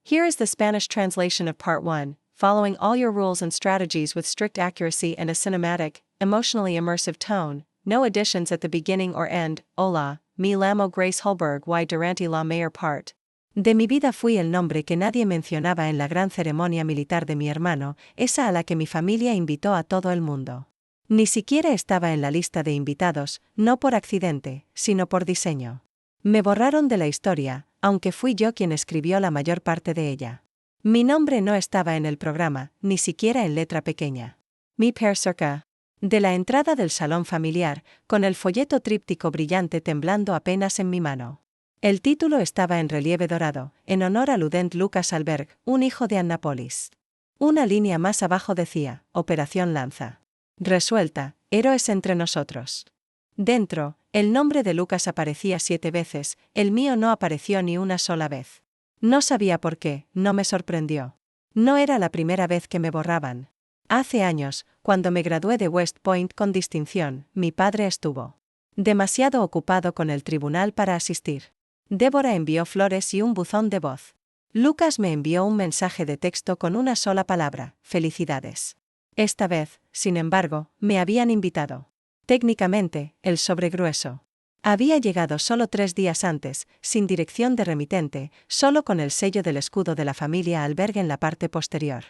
Here is the Spanish translation of Part 1, following all your rules and strategies with strict accuracy and a cinematic, emotionally immersive tone, no additions at the beginning or end. Hola, me llamo Grace Holberg y durante la mayor parte de mi vida fui el nombre que nadie mencionaba en la gran ceremonia militar de mi hermano, esa a la que mi familia invitó a todo el mundo. Ni siquiera estaba en la lista de invitados, no por accidente, sino por diseño. Me borraron de la historia, aunque fui yo quien escribió la mayor parte de ella. Mi nombre no estaba en el programa, ni siquiera en letra pequeña. Mi per cerca de la entrada del salón familiar, con el folleto tríptico brillante temblando apenas en mi mano. El título estaba en relieve dorado, en honor a Ludent Lucas Alberg, un hijo de Annapolis. Una línea más abajo decía, Operación Lanza. Resuelta, héroes entre nosotros. Dentro, el nombre de Lucas aparecía 7 veces, el mío no apareció ni una sola vez. No sabía por qué, no me sorprendió. No era la primera vez que me borraban. Hace años, cuando me gradué de West Point con distinción, mi padre estuvo demasiado ocupado con el tribunal para asistir. Débora envió flores y un buzón de voz. Lucas me envió un mensaje de texto con una sola palabra, felicidades. Esta vez, sin embargo, me habían invitado. Técnicamente, el sobre grueso. Había llegado solo 3 días antes, sin dirección de remitente, solo con el sello del escudo de la familia Alberg en la parte posterior.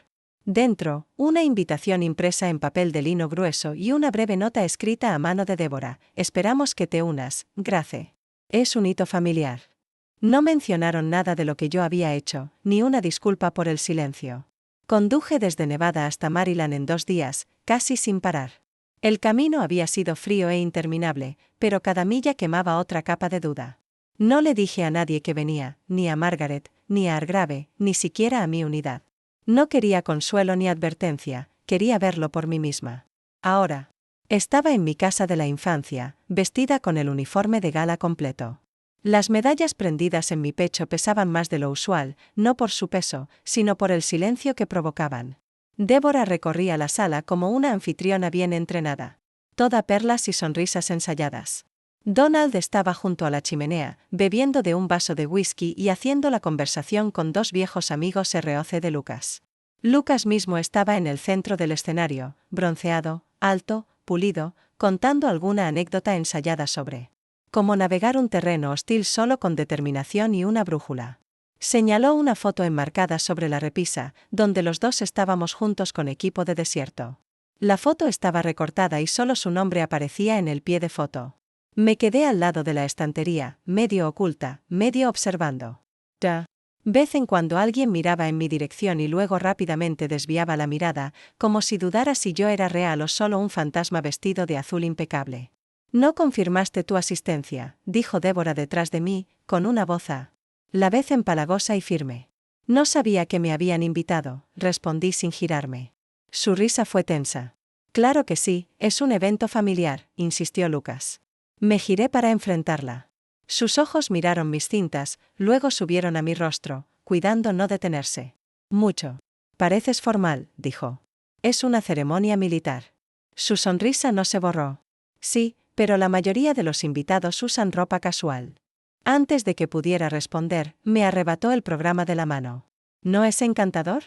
Dentro, una invitación impresa en papel de lino grueso y una breve nota escrita a mano de Débora, esperamos que te unas, Grace. Es un hito familiar. No mencionaron nada de lo que yo había hecho, ni una disculpa por el silencio. Conduje desde Nevada hasta Maryland en 2 días, casi sin parar. El camino había sido frío e interminable, pero cada milla quemaba otra capa de duda. No le dije a nadie que venía, ni a Margaret, ni a Argrave, ni siquiera a mi unidad. No quería consuelo ni advertencia, quería verlo por mí misma. Ahora. Estaba en mi casa de la infancia, vestida con el uniforme de gala completo. Las medallas prendidas en mi pecho pesaban más de lo usual, no por su peso, sino por el silencio que provocaban. Débora recorría la sala como una anfitriona bien entrenada. Toda perlas y sonrisas ensayadas. Donald estaba junto a la chimenea, bebiendo de un vaso de whisky y haciendo la conversación con 2 viejos amigos ROC de Lucas. Lucas mismo estaba en el centro del escenario, bronceado, alto, pulido, contando alguna anécdota ensayada sobre cómo navegar un terreno hostil solo con determinación y una brújula. Señaló una foto enmarcada sobre la repisa, donde los 2 estábamos juntos con equipo de desierto. La foto estaba recortada y solo su nombre aparecía en el pie de foto. Me quedé al lado de la estantería, medio oculta, medio observando. De vez en cuando alguien miraba en mi dirección y luego rápidamente desviaba la mirada, como si dudara si yo era real o solo un fantasma vestido de azul impecable. No confirmaste tu asistencia, dijo Débora detrás de mí, con una voz a la vez empalagosa y firme. No sabía que me habían invitado, respondí sin girarme. Su risa fue tensa. Claro que sí, es un evento familiar, insistió Lucas. Me giré para enfrentarla. Sus ojos miraron mis cintas, luego subieron a mi rostro, cuidando no detenerse. Mucho. Pareces formal, dijo. Es una ceremonia militar. Su sonrisa no se borró. Sí, pero la mayoría de los invitados usan ropa casual. Antes de que pudiera responder, me arrebató el programa de la mano. ¿No es encantador?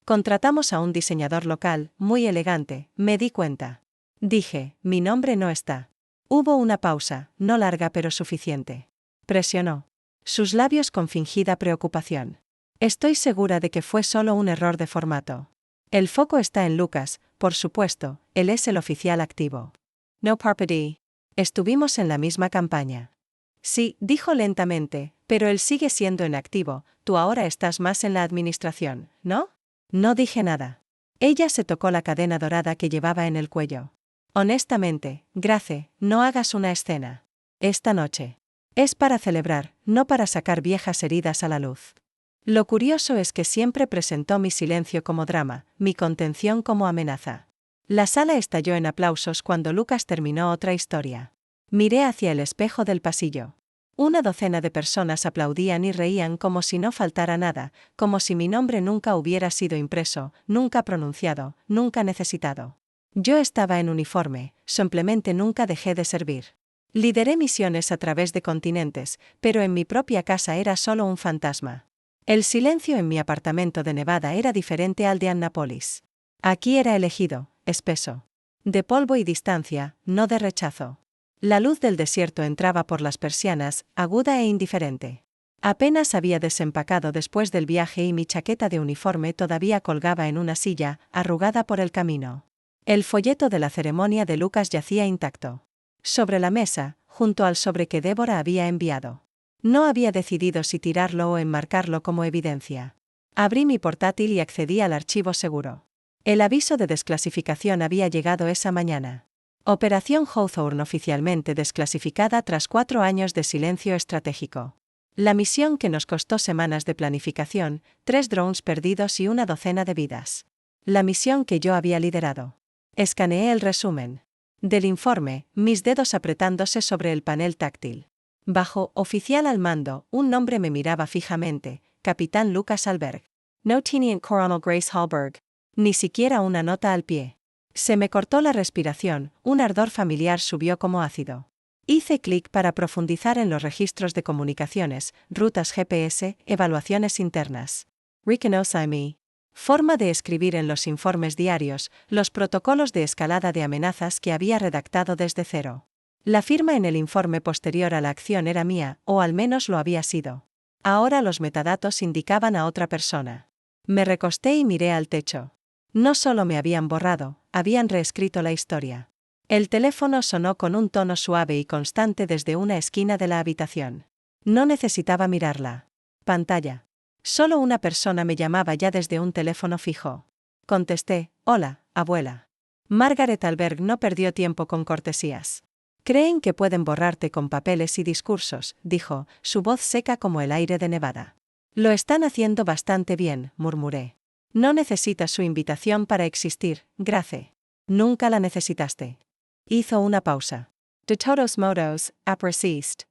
Contratamos a un diseñador local, muy elegante, me di cuenta. Dije, mi nombre no está. Hubo una pausa, no larga pero suficiente. Presionó sus labios con fingida preocupación. Estoy segura de que fue solo un error de formato. El foco está en Lucas, por supuesto, él es el oficial activo. No parpadeé. Estuvimos en la misma campaña. Sí, dijo lentamente, pero él sigue siendo en activo, tú ahora estás más en la administración, ¿no? No dije nada. Ella se tocó la cadena dorada que llevaba en el cuello. Honestamente, Grace, no hagas una escena. Esta noche. Es para celebrar, no para sacar viejas heridas a la luz. Lo curioso es que siempre presentó mi silencio como drama, mi contención como amenaza. La sala estalló en aplausos cuando Lucas terminó otra historia. Miré hacia el espejo del pasillo. Una docena de personas aplaudían y reían como si no faltara nada, como si mi nombre nunca hubiera sido impreso, nunca pronunciado, nunca necesitado. Yo estaba en uniforme, simplemente nunca dejé de servir. Lideré misiones a través de continentes, pero en mi propia casa era solo un fantasma. El silencio en mi apartamento de Nevada era diferente al de Annapolis. Aquí era elegido, espeso. De polvo y distancia, no de rechazo. La luz del desierto entraba por las persianas, aguda e indiferente. Apenas había desempacado después del viaje y mi chaqueta de uniforme todavía colgaba en una silla, arrugada por el camino. El folleto de la ceremonia de Lucas yacía intacto. Sobre la mesa, junto al sobre que Débora había enviado. No había decidido si tirarlo o enmarcarlo como evidencia. Abrí mi portátil y accedí al archivo seguro. El aviso de desclasificación había llegado esa mañana. Operación Hawthorne oficialmente desclasificada tras 4 años de silencio estratégico. La misión que nos costó semanas de planificación, 3 drones perdidos y una docena de vidas. La misión que yo había liderado. Escaneé el resumen del informe, mis dedos apretándose sobre el panel táctil. Bajo oficial al mando, un nombre me miraba fijamente, Capitán Lucas Alberg. Lieutenant Coronel Grace Hallberg. Ni siquiera una nota al pie. Se me cortó la respiración, un ardor familiar subió como ácido. Hice clic para profundizar en los registros de comunicaciones, rutas GPS, evaluaciones internas. Reconocimiento. Forma de escribir en los informes diarios, los protocolos de escalada de amenazas que había redactado desde cero. La firma en el informe posterior a la acción era mía, o al menos lo había sido. Ahora los metadatos indicaban a otra persona. Me recosté y miré al techo. No solo me habían borrado, habían reescrito la historia. El teléfono sonó con un tono suave y constante desde una esquina de la habitación. No necesitaba mirarla. Pantalla. Solo una persona me llamaba ya desde un teléfono fijo. Contesté, hola, abuela. Margaret Alberg no perdió tiempo con cortesías. Creen que pueden borrarte con papeles y discursos, dijo, su voz seca como el aire de Nevada. Lo están haciendo bastante bien, murmuré. No necesitas su invitación para existir, Grace. Nunca la necesitaste. Hizo una pausa. De todos modos, persist.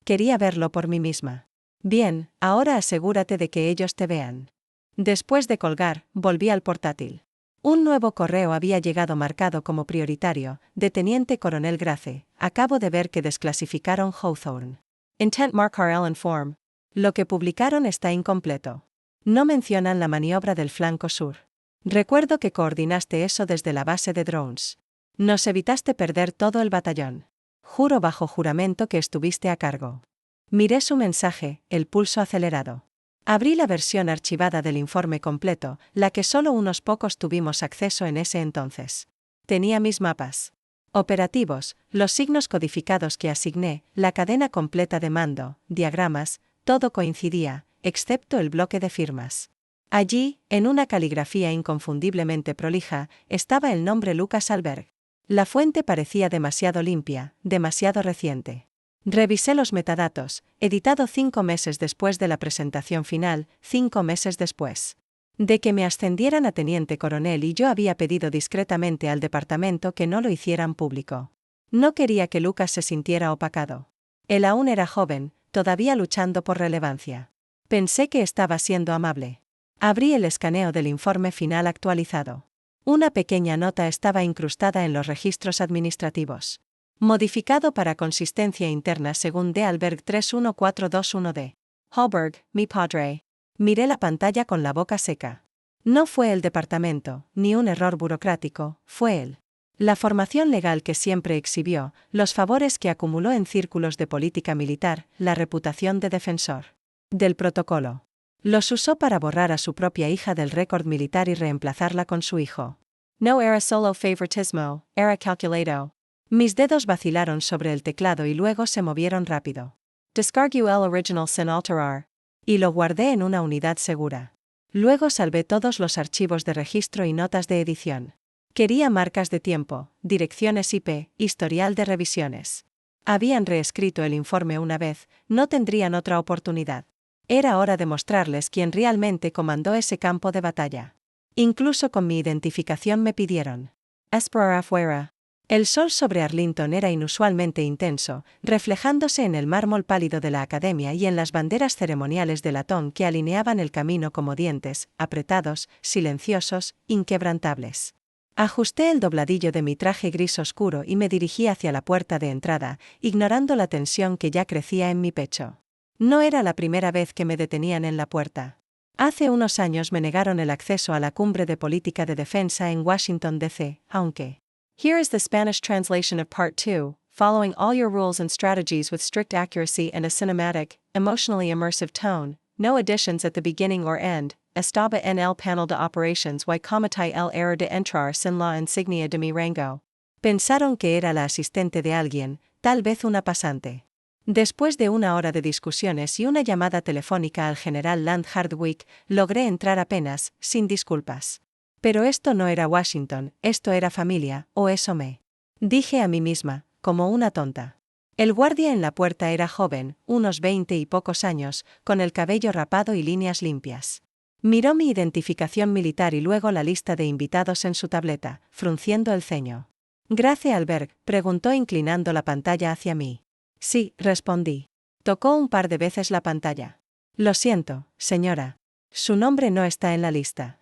Quería verlo por mí misma. Bien, ahora asegúrate de que ellos te vean. Después de colgar, volví al portátil. Un nuevo correo había llegado marcado como prioritario, de Teniente Coronel Grace, acabo de ver que desclasificaron Hawthorne. Intent mark RL inform. Lo que publicaron está incompleto. No mencionan la maniobra del flanco sur. Recuerdo que coordinaste eso desde la base de drones. Nos evitaste perder todo el batallón. Juro bajo juramento que estuviste a cargo. Miré su mensaje, el pulso acelerado. Abrí la versión archivada del informe completo, la que solo unos pocos tuvimos acceso en ese entonces. Tenía mis mapas operativos, los signos codificados que asigné, la cadena completa de mando, diagramas, todo coincidía, excepto el bloque de firmas. Allí, en una caligrafía inconfundiblemente prolija, estaba el nombre Lucas Alberg. La fuente parecía demasiado limpia, demasiado reciente. Revisé los metadatos, editado 5 meses después de la presentación final, 5 meses después de que me ascendieran a teniente coronel y yo había pedido discretamente al departamento que no lo hicieran público. No quería que Lucas se sintiera opacado. Él aún era joven, todavía luchando por relevancia. Pensé que estaba siendo amable. Abrí el escaneo del informe final actualizado. Una pequeña nota estaba incrustada en los registros administrativos. Modificado para consistencia interna según D. Alberg 31421D. Hallberg, mi padre. Miré la pantalla con la boca seca. No fue el departamento, ni un error burocrático, fue él. La formación legal que siempre exhibió, los favores que acumuló en círculos de política militar, la reputación de defensor del protocolo. Los usó para borrar a su propia hija del récord militar y reemplazarla con su hijo. No era solo favoritismo, era calculado. Mis dedos vacilaron sobre el teclado y luego se movieron rápido. Descargué el original sin alterar. Y lo guardé en una unidad segura. Luego salvé todos los archivos de registro y notas de edición. Quería marcas de tiempo, direcciones IP, historial de revisiones. Habían reescrito el informe una vez, no tendrían otra oportunidad. Era hora de mostrarles quién realmente comandó ese campo de batalla. Incluso con mi identificación me pidieron. Esperar afuera. El sol sobre Arlington era inusualmente intenso, reflejándose en el mármol pálido de la academia y en las banderas ceremoniales de latón que alineaban el camino como dientes, apretados, silenciosos, inquebrantables. Ajusté el dobladillo de mi traje gris oscuro y me dirigí hacia la puerta de entrada, ignorando la tensión que ya crecía en mi pecho. No era la primera vez que me detenían en la puerta. Hace unos años me negaron el acceso a la cumbre de política de defensa en Washington, D.C., aunque. Here is the Spanish translation of Part 2, following all your rules and strategies with strict accuracy and a cinematic, emotionally immersive tone, no additions at the beginning or end. Estaba en el panel de operations y cometí el error de entrar sin la insignia de mi rango. Pensaron que era la asistente de alguien, tal vez una pasante. Después de una hora de discusiones y una llamada telefónica al general Land Hardwick, logré entrar apenas, sin disculpas. Pero esto no era Washington, esto era familia, o eso me dije a mí misma, como una tonta. El guardia en la puerta era joven, unos 20 y pocos años, con el cabello rapado y líneas limpias. Miró mi identificación militar y luego la lista de invitados en su tableta, frunciendo el ceño. ¿Grace Alberg?, preguntó inclinando la pantalla hacia mí. Sí, respondí. Tocó un par de veces la pantalla. Lo siento, señora. Su nombre no está en la lista.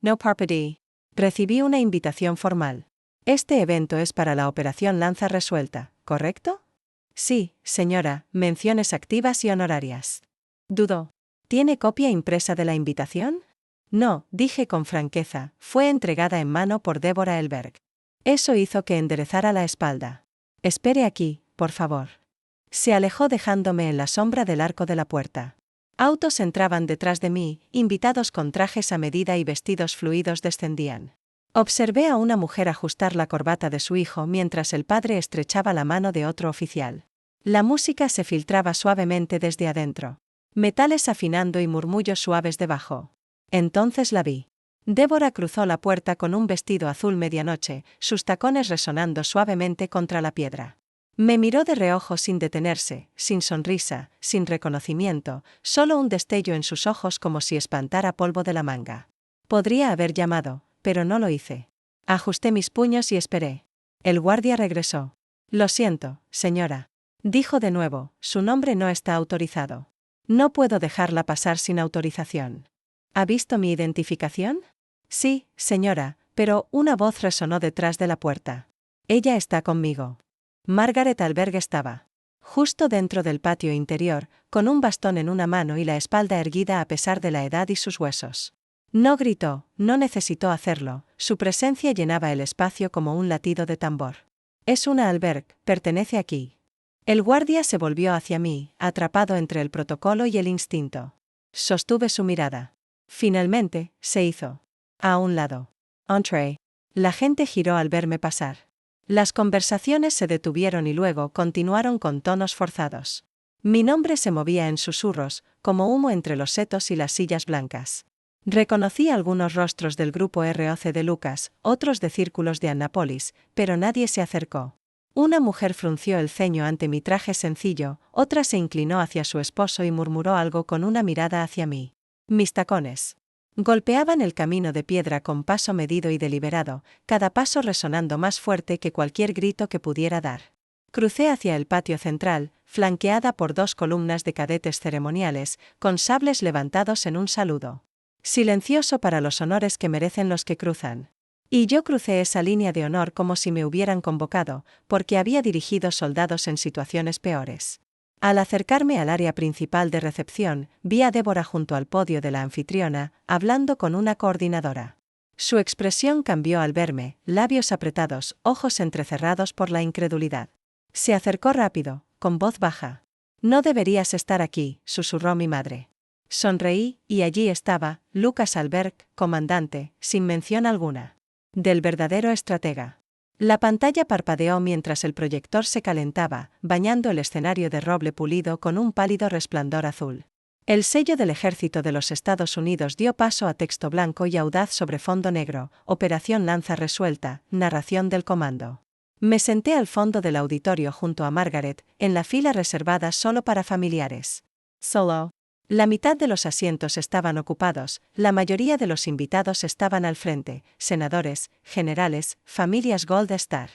No parpadee. Recibí una invitación formal. Este evento es para la operación Lanza Resuelta, ¿correcto? Sí, señora, menciones activas y honorarias. Dudó. ¿Tiene copia impresa de la invitación? No, dije con franqueza, fue entregada en mano por Deborah Elberg. Eso hizo que enderezara la espalda. Espere aquí, por favor. Se alejó dejándome en la sombra del arco de la puerta. Autos entraban detrás de mí, invitados con trajes a medida y vestidos fluidos descendían. Observé a una mujer ajustar la corbata de su hijo mientras el padre estrechaba la mano de otro oficial. La música se filtraba suavemente desde adentro. Metales afinando y murmullos suaves debajo. Entonces la vi. Débora cruzó la puerta con un vestido azul medianoche, sus tacones resonando suavemente contra la piedra. Me miró de reojo sin detenerse, sin sonrisa, sin reconocimiento, solo un destello en sus ojos como si espantara polvo de la manga. Podría haber llamado, pero no lo hice. Ajusté mis puños y esperé. El guardia regresó. Lo siento, señora. Dijo de nuevo, su nombre no está autorizado. No puedo dejarla pasar sin autorización. ¿Ha visto mi identificación? Sí, señora, pero una voz resonó detrás de la puerta. Ella está conmigo. Margaret Alberg estaba justo dentro del patio interior, con un bastón en una mano y la espalda erguida a pesar de la edad y sus huesos. No gritó, no necesitó hacerlo, su presencia llenaba el espacio como un latido de tambor. Es una Alberg, pertenece aquí. El guardia se volvió hacia mí, atrapado entre el protocolo y el instinto. Sostuve su mirada. Finalmente, se hizo a un lado. Entree. La gente giró al verme pasar. Las conversaciones se detuvieron y luego continuaron con tonos forzados. Mi nombre se movía en susurros, como humo entre los setos y las sillas blancas. Reconocí algunos rostros del grupo ROC de Lucas, otros de círculos de Annapolis, pero nadie se acercó. Una mujer frunció el ceño ante mi traje sencillo, otra se inclinó hacia su esposo y murmuró algo con una mirada hacia mí. Mis tacones golpeaban el camino de piedra con paso medido y deliberado, cada paso resonando más fuerte que cualquier grito que pudiera dar. Crucé hacia el patio central, flanqueada por 2 columnas de cadetes ceremoniales, con sables levantados en un saludo silencioso para los honores que merecen los que cruzan. Y yo crucé esa línea de honor como si me hubieran convocado, porque había dirigido soldados en situaciones peores. Al acercarme al área principal de recepción, vi a Débora junto al podio de la anfitriona, hablando con una coordinadora. Su expresión cambió al verme, labios apretados, ojos entrecerrados por la incredulidad. Se acercó rápido, con voz baja. No deberías estar aquí, susurró mi madre. Sonreí, y allí estaba, Lucas Alberg, comandante, sin mención alguna. Del verdadero estratega. La pantalla parpadeó mientras el proyector se calentaba, bañando el escenario de roble pulido con un pálido resplandor azul. El sello del Ejército de los Estados Unidos dio paso a texto blanco y audaz sobre fondo negro, Operación Lanza Resuelta, narración del comando. Me senté al fondo del auditorio junto a Margaret, en la fila reservada solo para familiares. Solo. La mitad de los asientos estaban ocupados, la mayoría de los invitados estaban al frente, senadores, generales, familias Gold Star.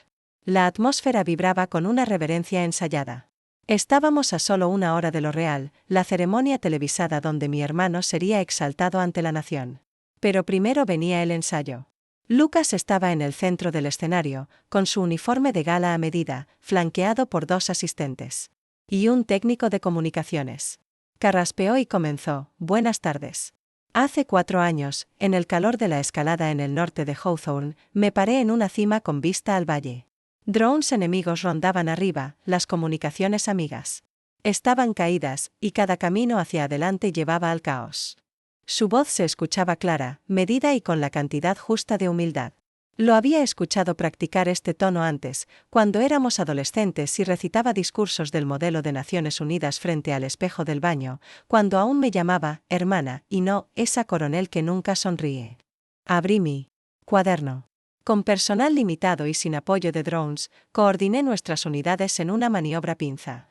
La atmósfera vibraba con una reverencia ensayada. Estábamos a solo una hora de lo real, la ceremonia televisada donde mi hermano sería exaltado ante la nación. Pero primero venía el ensayo. Lucas estaba en el centro del escenario, con su uniforme de gala a medida, flanqueado por 2 asistentes. Y un técnico de comunicaciones. Carraspeó y comenzó, «Buenas tardes. Hace 4 años, en el calor de la escalada en el norte de Hawthorne, me paré en una cima con vista al valle. Drones enemigos rondaban arriba, las comunicaciones amigas estaban caídas, y cada camino hacia adelante llevaba al caos. Su voz se escuchaba clara, medida y con la cantidad justa de humildad. Lo había escuchado practicar este tono antes, cuando éramos adolescentes y recitaba discursos del modelo de Naciones Unidas frente al espejo del baño, cuando aún me llamaba hermana y no esa coronel que nunca sonríe. Abrí mi cuaderno. Con personal limitado y sin apoyo de drones, coordiné nuestras unidades en una maniobra pinza.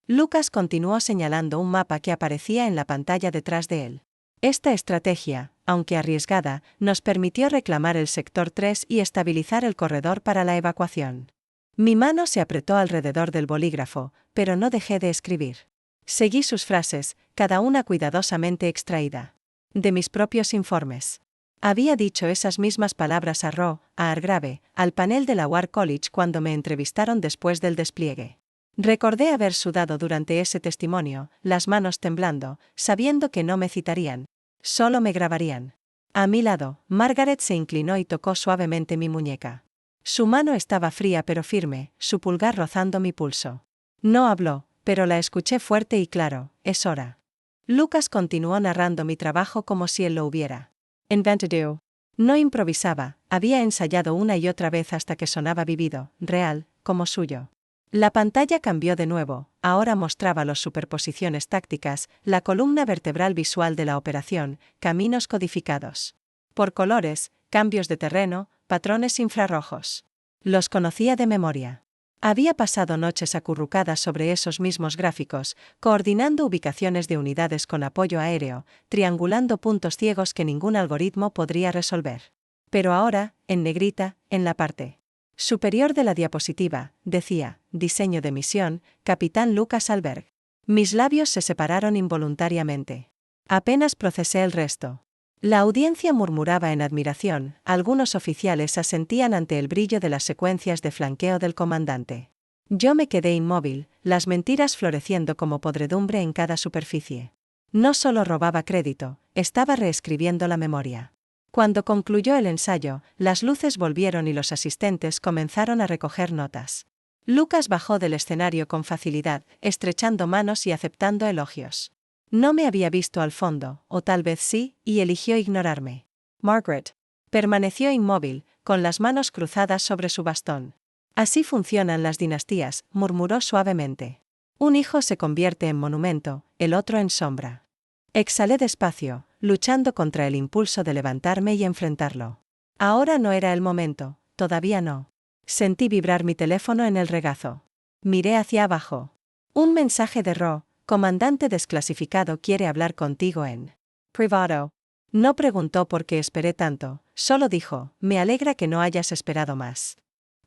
Lucas continuó señalando un mapa que aparecía en la pantalla detrás de él. Esta estrategia, aunque arriesgada, nos permitió reclamar el sector 3 y estabilizar el corredor para la evacuación. Mi mano se apretó alrededor del bolígrafo, pero no dejé de escribir. Seguí sus frases, cada una cuidadosamente extraída de mis propios informes. Había dicho esas mismas palabras a Ro, a Hargrave, al panel de la War College cuando me entrevistaron después del despliegue. Recordé haber sudado durante ese testimonio, las manos temblando, sabiendo que no me citarían, solo me grabarían. A mi lado, Margaret se inclinó y tocó suavemente mi muñeca. Su mano estaba fría pero firme, su pulgar rozando mi pulso. No habló, pero la escuché fuerte y claro, es hora. Lucas continuó narrando mi trabajo como si él lo hubiera inventado. No improvisaba, había ensayado una y otra vez hasta que sonaba vivido, real, como suyo. La pantalla cambió de nuevo, ahora mostraba las superposiciones tácticas, la columna vertebral visual de la operación, caminos codificados por colores, cambios de terreno, patrones infrarrojos. Los conocía de memoria. Había pasado noches acurrucadas sobre esos mismos gráficos, coordinando ubicaciones de unidades con apoyo aéreo, triangulando puntos ciegos que ningún algoritmo podría resolver. Pero ahora, en negrita, en la parte superior de la diapositiva, decía, diseño de misión, Capitán Lucas Alberg. Mis labios se separaron involuntariamente. Apenas procesé el resto. La audiencia murmuraba en admiración, algunos oficiales asentían ante el brillo de las secuencias de flanqueo del comandante. Yo me quedé inmóvil, las mentiras floreciendo como podredumbre en cada superficie. No solo robaba crédito, estaba reescribiendo la memoria. Cuando concluyó el ensayo, las luces volvieron y los asistentes comenzaron a recoger notas. Lucas bajó del escenario con facilidad, estrechando manos y aceptando elogios. No me había visto al fondo, o tal vez sí, y eligió ignorarme. Margaret permaneció inmóvil, con las manos cruzadas sobre su bastón. Así funcionan las dinastías, murmuró suavemente. Un hijo se convierte en monumento, el otro en sombra. Exhalé despacio, luchando contra el impulso de levantarme y enfrentarlo. Ahora no era el momento, todavía no. Sentí vibrar mi teléfono en el regazo. Miré hacia abajo. Un mensaje de Ro, comandante desclasificado quiere hablar contigo en privado. No preguntó por qué esperé tanto, solo dijo, me alegra que no hayas esperado más.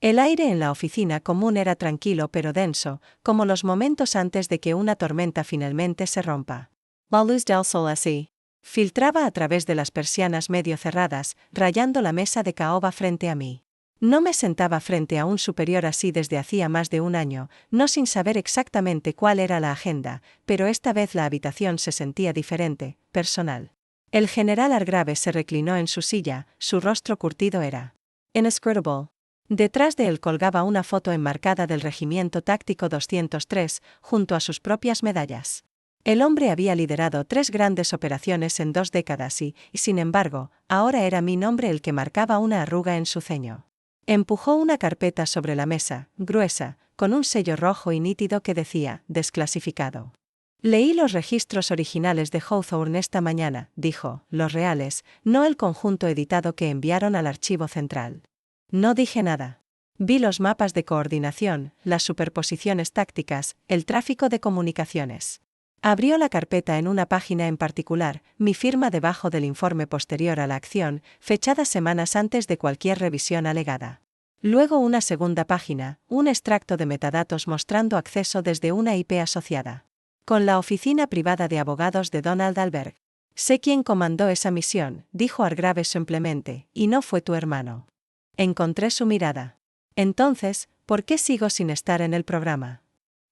El aire en la oficina común era tranquilo pero denso, como los momentos antes de que una tormenta finalmente se rompa. La luz del sol así filtraba a través de las persianas medio cerradas, rayando la mesa de caoba frente a mí. No me sentaba frente a un superior así desde hacía más de un año, no sin saber exactamente cuál era la agenda, pero esta vez la habitación se sentía diferente, personal. El general Hargrave se reclinó en su silla, su rostro curtido era inscrutable. Detrás de él colgaba una foto enmarcada del Regimiento Táctico 203, junto a sus propias medallas. El hombre había liderado 3 grandes operaciones en 2 décadas y, sin embargo, ahora era mi nombre el que marcaba una arruga en su ceño. Empujó una carpeta sobre la mesa, gruesa, con un sello rojo y nítido que decía, desclasificado. Leí los registros originales de Hawthorne esta mañana, dijo, los reales, no el conjunto editado que enviaron al archivo central. No dije nada. Vi los mapas de coordinación, las superposiciones tácticas, el tráfico de comunicaciones. Abrió la carpeta en una página en particular, mi firma debajo del informe posterior a la acción, fechada semanas antes de cualquier revisión alegada. Luego una segunda página, un extracto de metadatos mostrando acceso desde una IP asociada con la oficina privada de abogados de Donald Alberg. Sé quién comandó esa misión, dijo Hargrave simplemente, y no fue tu hermano. Encontré su mirada. Entonces, ¿por qué sigo sin estar en el programa?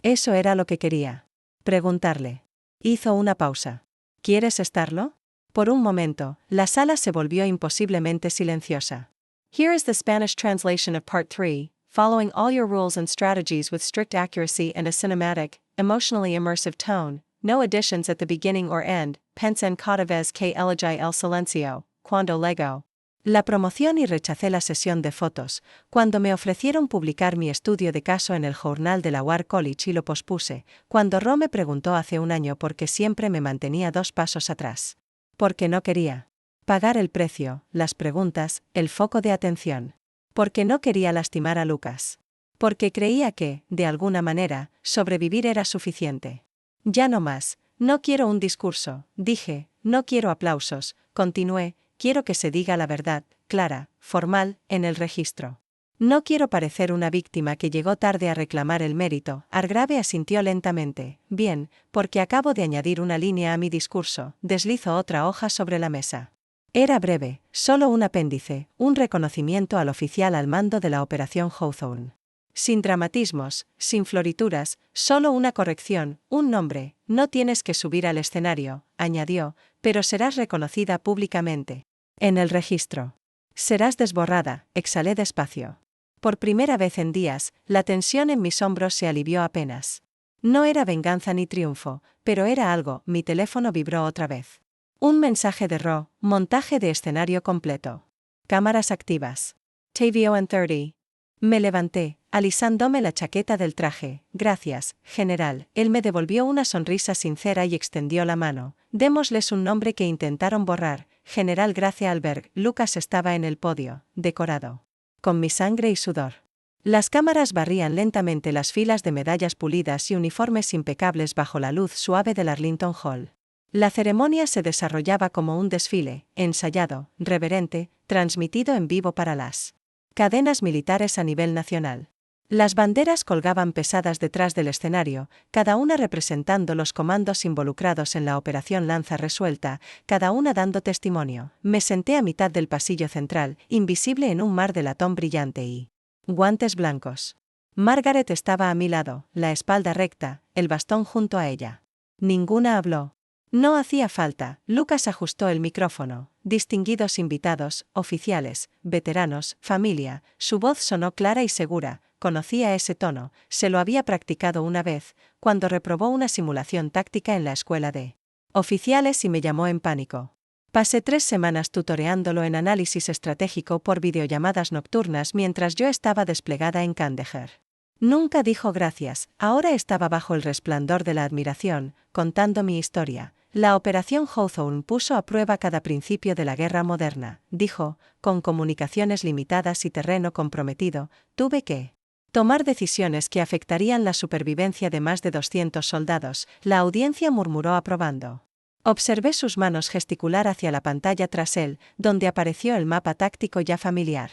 Eso era lo que quería preguntarle. Hizo una pausa. ¿Quieres estarlo? Por un momento, la sala se volvió imposiblemente silenciosa. Here is the Spanish translation of Part 3, following all your rules and strategies with strict accuracy and a cinematic, emotionally immersive tone, no additions at the beginning or end, pensen cada vez que elegí el silencio, cuando llegó la promoción y rechacé la sesión de fotos, cuando me ofrecieron publicar mi estudio de caso en el Journal de la War College y lo pospuse, cuando Ro me preguntó hace un año por qué siempre me mantenía 2 pasos atrás. Porque no quería pagar el precio, las preguntas, el foco de atención. Porque no quería lastimar a Lucas. Porque creía que, de alguna manera, sobrevivir era suficiente. Ya no más, no quiero un discurso, dije, no quiero aplausos, continué, quiero que se diga la verdad, clara, formal, en el registro. No quiero parecer una víctima que llegó tarde a reclamar el mérito. Hargrave asintió lentamente. Bien, porque acabo de añadir una línea a mi discurso. Deslizó otra hoja sobre la mesa. Era breve, solo un apéndice, un reconocimiento al oficial al mando de la Operación Hawthorne. Sin dramatismos, sin florituras, solo una corrección, un nombre. No tienes que subir al escenario, añadió, pero serás reconocida públicamente. En el registro. Serás desborrada, exhalé despacio. Por primera vez en días, la tensión en mis hombros se alivió apenas. No era venganza ni triunfo, pero era algo. Mi teléfono vibró otra vez. Un mensaje de Ro, montaje de escenario completo. Cámaras activas. TVON 30. Me levanté, alisándome la chaqueta del traje. Gracias, general. Él me devolvió una sonrisa sincera y extendió la mano. Démosles un nombre que intentaron borrar. General Gracia Alberg. Lucas estaba en el podio, decorado con mi sangre y sudor. Las cámaras barrían lentamente las filas de medallas pulidas y uniformes impecables bajo la luz suave del Arlington Hall. La ceremonia se desarrollaba como un desfile, ensayado, reverente, transmitido en vivo para las cadenas militares a nivel nacional. Las banderas colgaban pesadas detrás del escenario, cada una representando los comandos involucrados en la Operación Lanza Resuelta, cada una dando testimonio. Me senté a mitad del pasillo central, invisible en un mar de latón brillante y guantes blancos. Margaret estaba a mi lado, la espalda recta, el bastón junto a ella. Ninguna habló. No hacía falta. Lucas ajustó el micrófono. Distinguidos invitados, oficiales, veteranos, familia. Su voz sonó clara y segura. Conocía ese tono, se lo había practicado una vez, cuando reprobó una simulación táctica en la escuela de oficiales y me llamó en pánico. Pasé 3 semanas tutoreándolo en análisis estratégico por videollamadas nocturnas mientras yo estaba desplegada en Kandahar. Nunca dijo gracias, ahora estaba bajo el resplandor de la admiración, contando mi historia. La Operación Hawthorne puso a prueba cada principio de la guerra moderna, dijo, con comunicaciones limitadas y terreno comprometido, tuve que tomar decisiones que afectarían la supervivencia de más de 200 soldados. La audiencia murmuró aprobando. Observé sus manos gesticular hacia la pantalla tras él, donde apareció el mapa táctico ya familiar.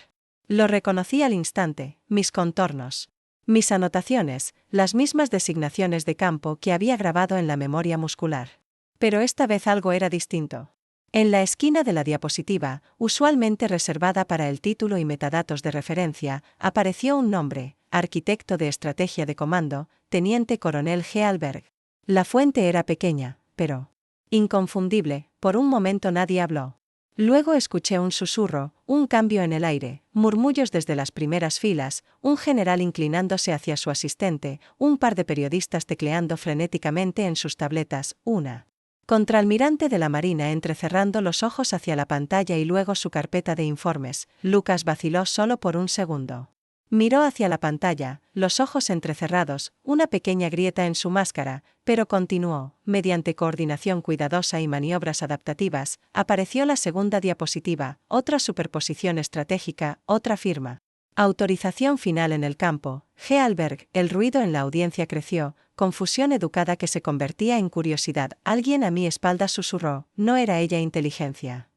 Lo reconocí al instante, mis contornos, mis anotaciones, las mismas designaciones de campo que había grabado en la memoria muscular. Pero esta vez algo era distinto. En la esquina de la diapositiva, usualmente reservada para el título y metadatos de referencia, apareció un nombre, arquitecto de estrategia de comando, teniente coronel G. Alberg. La fuente era pequeña, pero inconfundible. Por un momento nadie habló. Luego escuché un susurro, un cambio en el aire, murmullos desde las primeras filas, un general inclinándose hacia su asistente, un par de periodistas tecleando frenéticamente en sus tabletas, una contraalmirante de la Marina entrecerrando los ojos hacia la pantalla y luego su carpeta de informes. Lucas vaciló solo por un segundo. Miró hacia la pantalla, los ojos entrecerrados, una pequeña grieta en su máscara, pero continuó. Mediante coordinación cuidadosa y maniobras adaptativas, apareció la segunda diapositiva, otra superposición estratégica, otra firma. Autorización final en el campo. G. Alberg. El ruido en la audiencia creció, confusión educada que se convertía en curiosidad. Alguien a mi espalda susurró, no era ella inteligencia.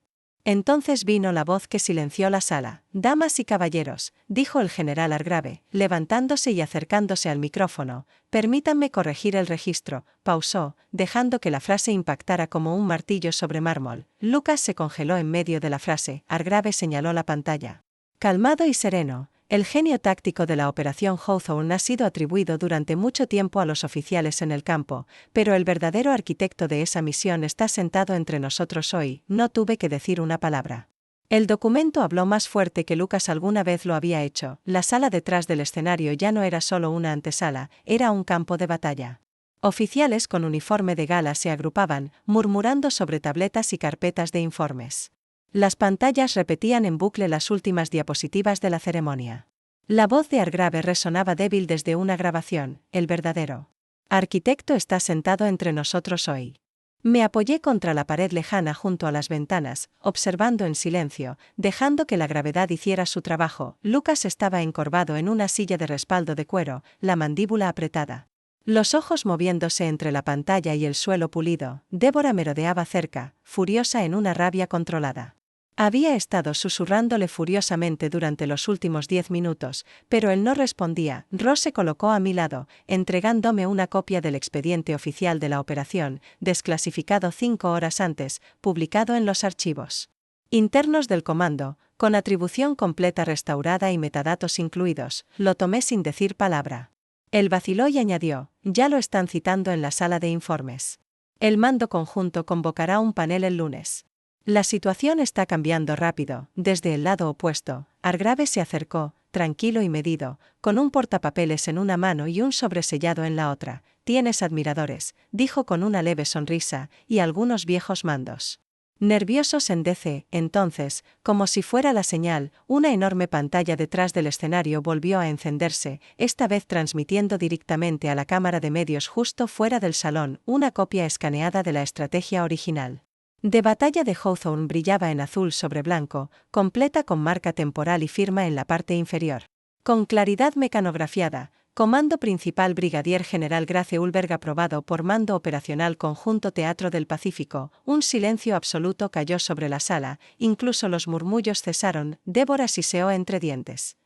Entonces vino la voz que silenció la sala. Damas y caballeros, dijo el general Hargrave, levantándose y acercándose al micrófono, permítanme corregir el registro. Pausó, dejando que la frase impactara como un martillo sobre mármol. Lucas se congeló en medio de la frase. Hargrave señaló la pantalla. Calmado y sereno, El genio táctico de la Operación Hawthorne ha sido atribuido durante mucho tiempo a los oficiales en el campo, pero el verdadero arquitecto de esa misión está sentado entre nosotros hoy. No tuve que decir una palabra. El documento habló más fuerte que Lucas alguna vez lo había hecho. La sala detrás del escenario ya no era solo una antesala, era un campo de batalla. Oficiales con uniforme de gala se agrupaban, murmurando sobre tabletas y carpetas de informes. Las pantallas repetían en bucle las últimas diapositivas de la ceremonia. La voz de Hargrave resonaba débil desde una grabación. El verdadero arquitecto está sentado entre nosotros hoy. Me apoyé contra la pared lejana junto a las ventanas, observando en silencio, dejando que la gravedad hiciera su trabajo. Lucas estaba encorvado en una silla de respaldo de cuero, la mandíbula apretada. Los ojos moviéndose entre la pantalla y el suelo pulido. Débora merodeaba cerca, furiosa en una rabia controlada. Había estado susurrándole furiosamente durante los últimos 10 minutos, pero él no respondía. Ross se colocó a mi lado, entregándome una copia del expediente oficial de la operación, desclasificado 5 horas antes, publicado en los archivos internos del comando, con atribución completa restaurada y metadatos incluidos. Lo tomé sin decir palabra. Él vaciló y añadió: ya lo están citando en la sala de informes. El mando conjunto convocará un panel el lunes. La situación está cambiando rápido. Desde el lado opuesto, Hargrave se acercó, tranquilo y medido, con un portapapeles en una mano y un sobresellado en la otra. Tienes admiradores, dijo con una leve sonrisa, y algunos viejos mandos nerviosos en DC. Entonces, como si fuera la señal, una enorme pantalla detrás del escenario volvió a encenderse, esta vez transmitiendo directamente a la cámara de medios justo fuera del salón, una copia escaneada de la estrategia original de batalla de Hawthorne brillaba en azul sobre blanco, completa con marca temporal y firma en la parte inferior. Con claridad mecanografiada, Comando Principal Brigadier General Grace Ulberg aprobado por Mando Operacional Conjunto Teatro del Pacífico. Un silencio absoluto cayó sobre la sala, incluso los murmullos cesaron. Débora siseó entre dientes.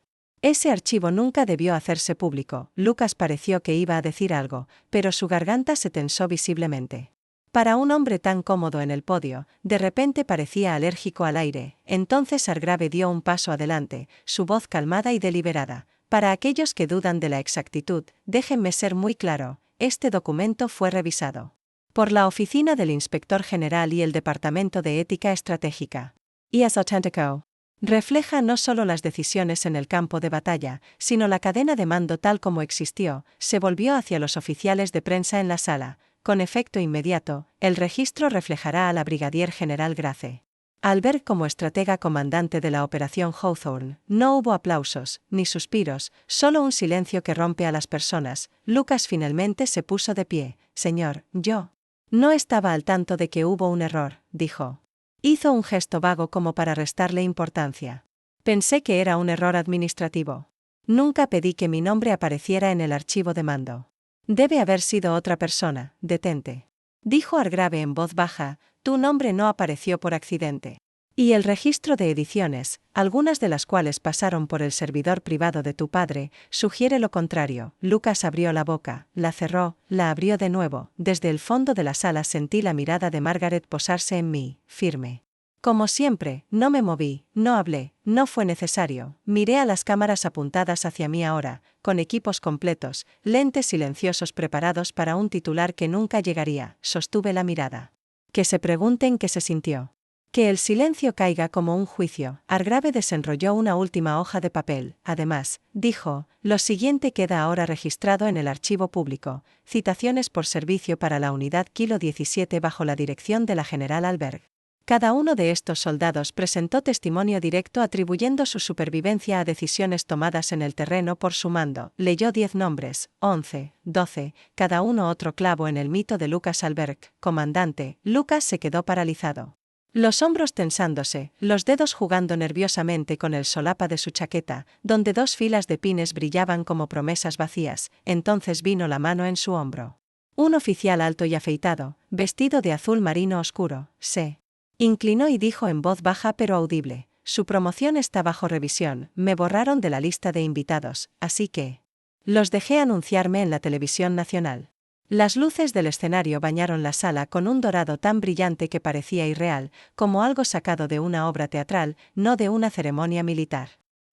Ese archivo nunca debió hacerse público. Lucas pareció que iba a decir algo, pero su garganta se tensó visiblemente. Para un hombre tan cómodo en el podio, de repente parecía alérgico al aire. Entonces Hargrave dio un paso adelante, su voz calmada y deliberada. Para aquellos que dudan de la exactitud, déjenme ser muy claro, este documento fue revisado por la Oficina del Inspector General y el Departamento de Ética Estratégica. Y es auténtico. Refleja no solo las decisiones en el campo de batalla, sino la cadena de mando tal como existió. Se volvió hacia los oficiales de prensa en la sala. Con efecto inmediato, el registro reflejará a la Brigadier General Grace Ulberg como estratega comandante de la Operación Hawthorne. No hubo aplausos, ni suspiros, solo un silencio que rompe a las personas. Lucas finalmente se puso de pie. Señor, yo no estaba al tanto de que hubo un error, dijo. Hizo un gesto vago como para restarle importancia. Pensé que era un error administrativo. Nunca pedí que mi nombre apareciera en el archivo de mando. Debe haber sido otra persona. Detente. Dijo Hargrave en voz baja, tu nombre no apareció por accidente. Y el registro de ediciones, algunas de las cuales pasaron por el servidor privado de tu padre, sugiere lo contrario. Lucas abrió la boca, la cerró, la abrió de nuevo. Desde el fondo de la sala sentí la mirada de Margaret posarse en mí, firme. Como siempre, no me moví, no hablé, no fue necesario. Miré a las cámaras apuntadas hacia mí ahora, con equipos completos, lentes silenciosos preparados para un titular que nunca llegaría. Sostuve la mirada. Que se pregunten qué se sintió. Que el silencio caiga como un juicio. Hargrave desenrolló una última hoja de papel. Además, dijo, lo siguiente queda ahora registrado en el archivo público. Citaciones por servicio para la unidad Kilo 17 bajo la dirección de la General Ulberg. Cada uno de estos soldados presentó testimonio directo atribuyendo su supervivencia a decisiones tomadas en el terreno por su mando. Leyó 10 nombres, 11, 12, cada uno otro clavo en el mito de Lucas Ulberg. Comandante, Lucas se quedó paralizado. Los hombros tensándose, los dedos jugando nerviosamente con el solapa de su chaqueta, donde 2 filas de pines brillaban como promesas vacías. Entonces vino la mano en su hombro. Un oficial alto y afeitado, vestido de azul marino oscuro, se inclinó y dijo en voz baja pero audible, su promoción está bajo revisión, me borraron de la lista de invitados, así que los dejé anunciarme en la televisión nacional. Las luces del escenario bañaron la sala con un dorado tan brillante que parecía irreal, como algo sacado de una obra teatral, no de una ceremonia militar.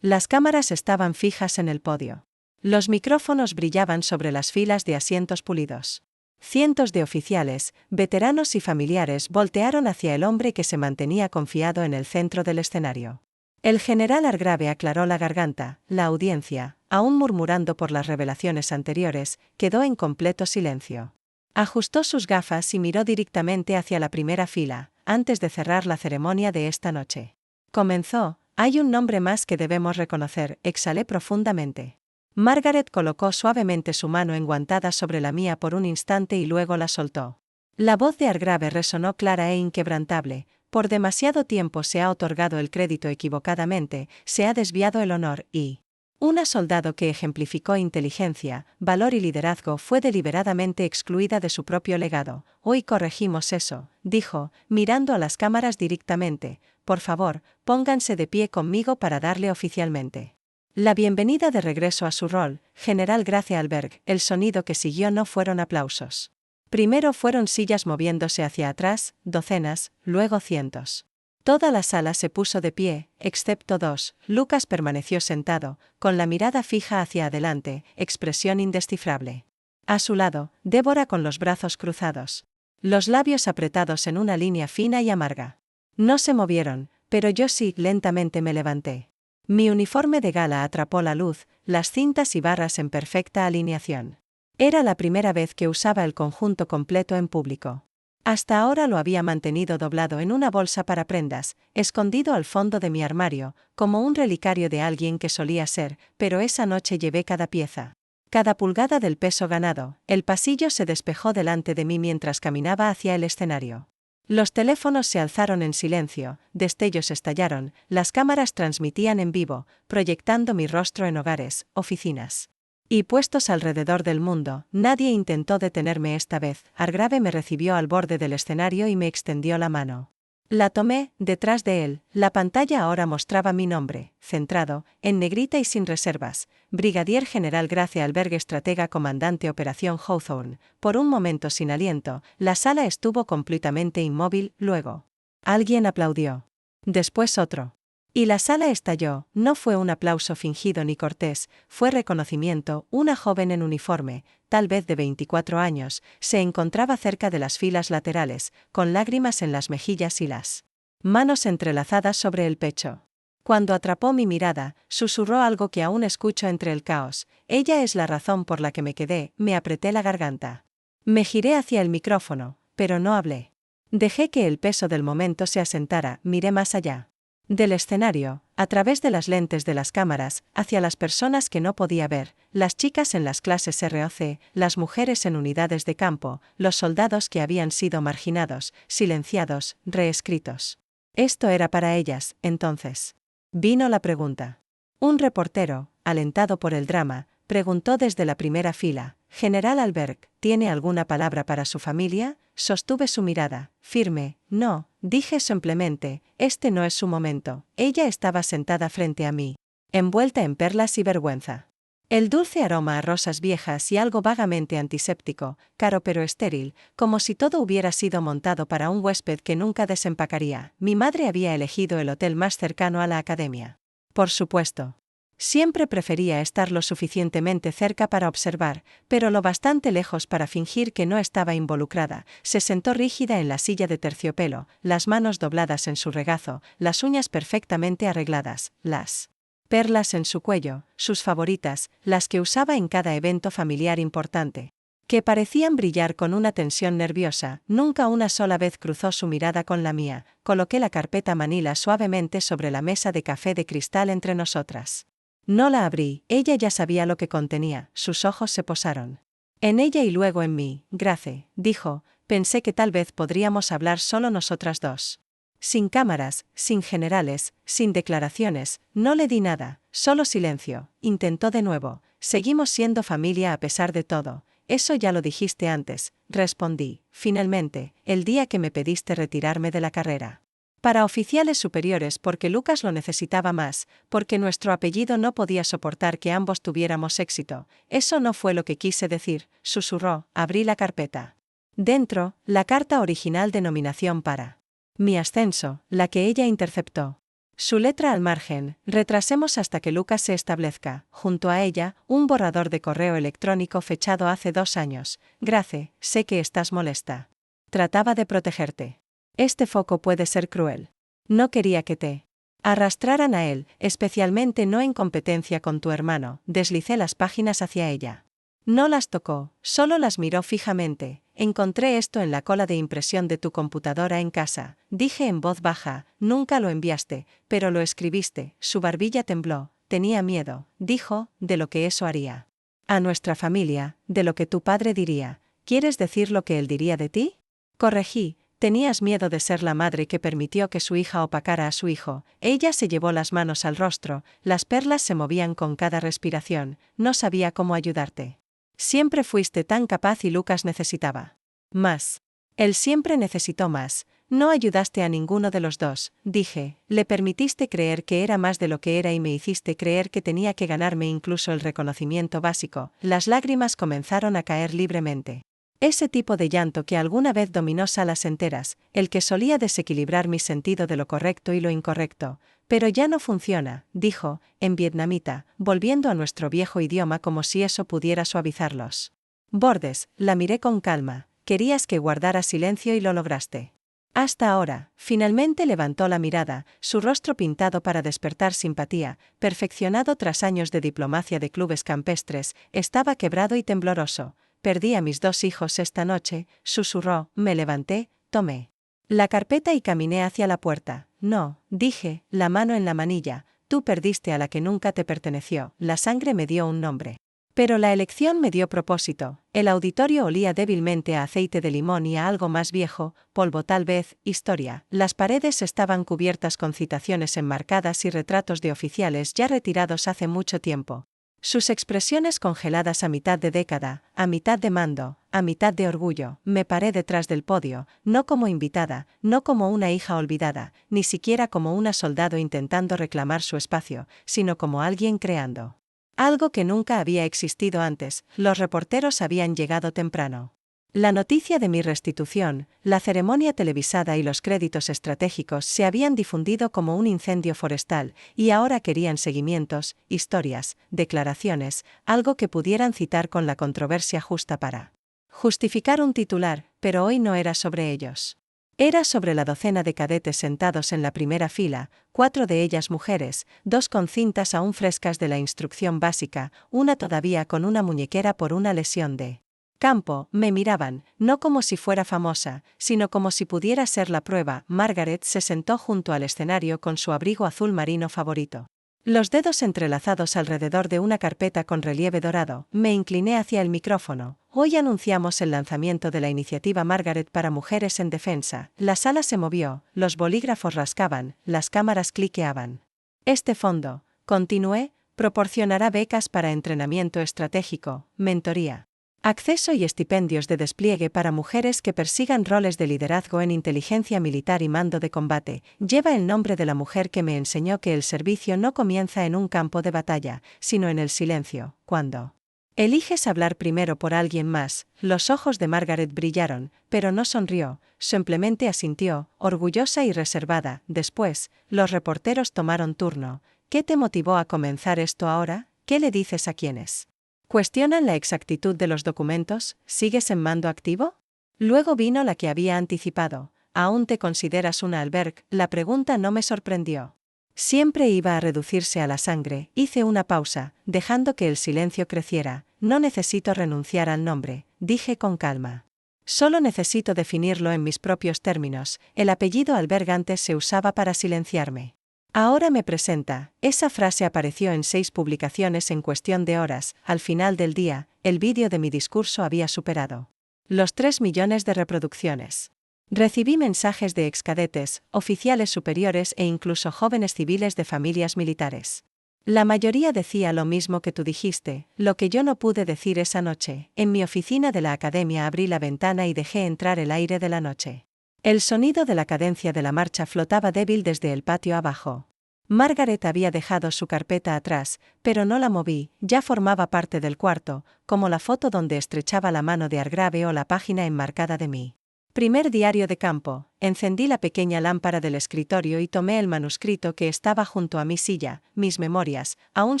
Las cámaras estaban fijas en el podio. Los micrófonos brillaban sobre las filas de asientos pulidos. Cientos de oficiales, veteranos y familiares voltearon hacia el hombre que se mantenía confiado en el centro del escenario. El general Hargrave aclaró la garganta. La audiencia, aún murmurando por las revelaciones anteriores, quedó en completo silencio. Ajustó sus gafas y miró directamente hacia la primera fila, antes de cerrar la ceremonia de esta noche. Comenzó: «Hay un nombre más que debemos reconocer», exhalé profundamente. Margaret colocó suavemente su mano enguantada sobre la mía por un instante y luego la soltó. La voz de Hargrave resonó clara e inquebrantable. «Por demasiado tiempo se ha otorgado el crédito equivocadamente, se ha desviado el honor y...». Una soldado que ejemplificó inteligencia, valor y liderazgo fue deliberadamente excluida de su propio legado. «Hoy corregimos eso», dijo, mirando a las cámaras directamente. «Por favor, pónganse de pie conmigo para darle oficialmente la bienvenida de regreso a su rol, General Grace Alberg». El sonido que siguió no fueron aplausos. Primero fueron sillas moviéndose hacia atrás, docenas, luego cientos. Toda la sala se puso de pie, excepto dos. Lucas permaneció sentado, con la mirada fija hacia adelante, expresión indescifrable. A su lado, Débora con los brazos cruzados, los labios apretados en una línea fina y amarga. No se movieron, pero yo sí. Lentamente me levanté. Mi uniforme de gala atrapó la luz, las cintas y barras en perfecta alineación. Era la primera vez que usaba el conjunto completo en público. Hasta ahora lo había mantenido doblado en una bolsa para prendas, escondido al fondo de mi armario, como un relicario de alguien que solía ser, pero esa noche llevé cada pieza, cada pulgada del peso ganado. El pasillo se despejó delante de mí mientras caminaba hacia el escenario. Los teléfonos se alzaron en silencio, destellos estallaron, las cámaras transmitían en vivo, proyectando mi rostro en hogares, oficinas y puestos alrededor del mundo. Nadie intentó detenerme esta vez. Hargrave me recibió al borde del escenario y me extendió la mano. La tomé. Detrás de él, la pantalla ahora mostraba mi nombre, centrado, en negrita y sin reservas: Brigadier General Grace Alberg, estratega comandante Operación Hawthorne. Por un momento sin aliento, la sala estuvo completamente inmóvil. Luego, alguien aplaudió. Después otro. Y la sala estalló. No fue un aplauso fingido ni cortés, fue reconocimiento. Una joven en uniforme, tal vez de 24 años, se encontraba cerca de las filas laterales, con lágrimas en las mejillas y las manos entrelazadas sobre el pecho. Cuando atrapó mi mirada, susurró algo que aún escucho entre el caos: «Ella es la razón por la que me quedé». Me apreté la garganta. Me giré hacia el micrófono, pero no hablé. Dejé que el peso del momento se asentara. Miré más allá del escenario, a través de las lentes de las cámaras, hacia las personas que no podía ver: las chicas en las clases ROC, las mujeres en unidades de campo, los soldados que habían sido marginados, silenciados, reescritos. Esto era para ellas. Entonces vino la pregunta. Un reportero, alentado por el drama, preguntó desde la primera fila: «General Alberg, ¿tiene alguna palabra para su familia?». Sostuve su mirada, firme. «No», dije simplemente, «este no es su momento». Ella estaba sentada frente a mí, envuelta en perlas y vergüenza. El dulce aroma a rosas viejas y algo vagamente antiséptico, caro pero estéril, como si todo hubiera sido montado para un huésped que nunca desempacaría. Mi madre había elegido el hotel más cercano a la academia. Por supuesto. Siempre prefería estar lo suficientemente cerca para observar, pero lo bastante lejos para fingir que no estaba involucrada. Se sentó rígida en la silla de terciopelo, las manos dobladas en su regazo, las uñas perfectamente arregladas, las perlas en su cuello, sus favoritas, las que usaba en cada evento familiar importante, que parecían brillar con una tensión nerviosa. Nunca una sola vez cruzó su mirada con la mía. Coloqué la carpeta manila suavemente sobre la mesa de café de cristal entre nosotras. No la abrí. Ella ya sabía lo que contenía. Sus ojos se posaron en ella y luego en mí. «Grace», dijo, «pensé que tal vez podríamos hablar solo nosotras dos. Sin cámaras, sin generales, sin declaraciones». No le di nada, solo silencio. Intentó de nuevo: «Seguimos siendo familia a pesar de todo». «Eso ya lo dijiste antes», respondí. «Finalmente, el día que me pediste retirarme de la carrera para oficiales superiores porque Lucas lo necesitaba más, porque nuestro apellido no podía soportar que ambos tuviéramos éxito». «Eso no fue lo que quise decir», susurró. Abrí la carpeta. Dentro, la carta original de nominación para mi ascenso, la que ella interceptó. Su letra al margen, retrasemos hasta que Lucas se establezca. Junto a ella, un borrador de correo electrónico fechado hace 2 años. Grace, sé que estás molesta. Trataba de protegerte. Este foco puede ser cruel. No quería que te arrastraran a él, especialmente no en competencia con tu hermano. Deslicé las páginas hacia ella. No las tocó, solo las miró fijamente. Encontré esto en la cola de impresión de tu computadora en casa. Dije en voz baja, nunca lo enviaste, pero lo escribiste. Su barbilla tembló. Tenía miedo, dijo, de lo que eso haría. A nuestra familia, de lo que tu padre diría. ¿Quieres decir lo que él diría de ti? Corregí. Tenías miedo de ser la madre que permitió que su hija opacara a su hijo. Ella se llevó las manos al rostro, las perlas se movían con cada respiración. No sabía cómo ayudarte. Siempre fuiste tan capaz y Lucas necesitaba más. Él siempre necesitó más. No ayudaste a ninguno de los dos, dije. Le permitiste creer que era más de lo que era y me hiciste creer que tenía que ganarme incluso el reconocimiento básico. Las lágrimas comenzaron a caer libremente. Ese tipo de llanto que alguna vez dominó salas enteras, el que solía desequilibrar mi sentido de lo correcto y lo incorrecto. Pero ya no funciona, dijo, en vietnamita, volviendo a nuestro viejo idioma como si eso pudiera suavizarlos bordes. La miré con calma. Querías que guardara silencio y lo lograste. Hasta ahora, finalmente levantó la mirada, su rostro pintado para despertar simpatía, perfeccionado tras años de diplomacia de clubes campestres, estaba quebrado y tembloroso. Perdí a mis 2 hijos esta noche, susurró. Me levanté, tomé la carpeta y caminé hacia la puerta. No, dije, la mano en la manilla, tú perdiste a la que nunca te perteneció. La sangre me dio un nombre. Pero la elección me dio propósito. El auditorio olía débilmente a aceite de limón y a algo más viejo, polvo tal vez, historia. Las paredes estaban cubiertas con citaciones enmarcadas y retratos de oficiales ya retirados hace mucho tiempo. Sus expresiones congeladas a mitad de década, a mitad de mando, a mitad de orgullo. Me paré detrás del podio, no como invitada, no como una hija olvidada, ni siquiera como una soldado intentando reclamar su espacio, sino como alguien creando algo que nunca había existido antes. Los reporteros habían llegado temprano. La noticia de mi restitución, la ceremonia televisada y los créditos estratégicos se habían difundido como un incendio forestal, y ahora querían seguimientos, historias, declaraciones, algo que pudieran citar con la controversia justa para justificar un titular, pero hoy no era sobre ellos. Era sobre la docena de cadetes sentados en la primera fila, 4 de ellas mujeres, 2 con cintas aún frescas de la instrucción básica, una todavía con una muñequera por una lesión de campo. Me miraban, no como si fuera famosa, sino como si pudiera ser la prueba. Margaret se sentó junto al escenario con su abrigo azul marino favorito. Los dedos entrelazados alrededor de una carpeta con relieve dorado. Me incliné hacia el micrófono. Hoy anunciamos el lanzamiento de la iniciativa Margaret para Mujeres en Defensa. La sala se movió, los bolígrafos rascaban, las cámaras cliqueaban. Este fondo, continué, proporcionará becas para entrenamiento estratégico, mentoría, acceso y estipendios de despliegue para mujeres que persigan roles de liderazgo en inteligencia militar y mando de combate. Lleva el nombre de la mujer que me enseñó que el servicio no comienza en un campo de batalla, sino en el silencio. Cuando eliges hablar primero por alguien más, los ojos de Margaret brillaron, pero no sonrió, simplemente asintió, orgullosa y reservada. Después, los reporteros tomaron turno. ¿Qué te motivó a comenzar esto ahora? ¿Qué le dices a quienes cuestionan la exactitud de los documentos? ¿Sigues en mando activo? Luego vino la que había anticipado. ¿Aún te consideras una albergue? La pregunta no me sorprendió. Siempre iba a reducirse a la sangre. Hice una pausa, dejando que el silencio creciera. No necesito renunciar al nombre, dije con calma. Solo necesito definirlo en mis propios términos. El apellido Alberg antes se usaba para silenciarme. Ahora me presenta. Esa frase apareció en 6 publicaciones en cuestión de horas. Al final del día, el vídeo de mi discurso había superado los 3 millones de reproducciones. Recibí mensajes de excadetes, oficiales superiores e incluso jóvenes civiles de familias militares. La mayoría decía lo mismo que tú dijiste, lo que yo no pude decir esa noche. En mi oficina de la academia abrí la ventana y dejé entrar el aire de la noche. El sonido de la cadencia de la marcha flotaba débil desde el patio abajo. Margaret había dejado su carpeta atrás, pero no la moví, ya formaba parte del cuarto, como la foto donde estrechaba la mano de Argrave o la página enmarcada de mí Primer diario de campo. Encendí la pequeña lámpara del escritorio y tomé el manuscrito que estaba junto a mi silla, mis memorias, aún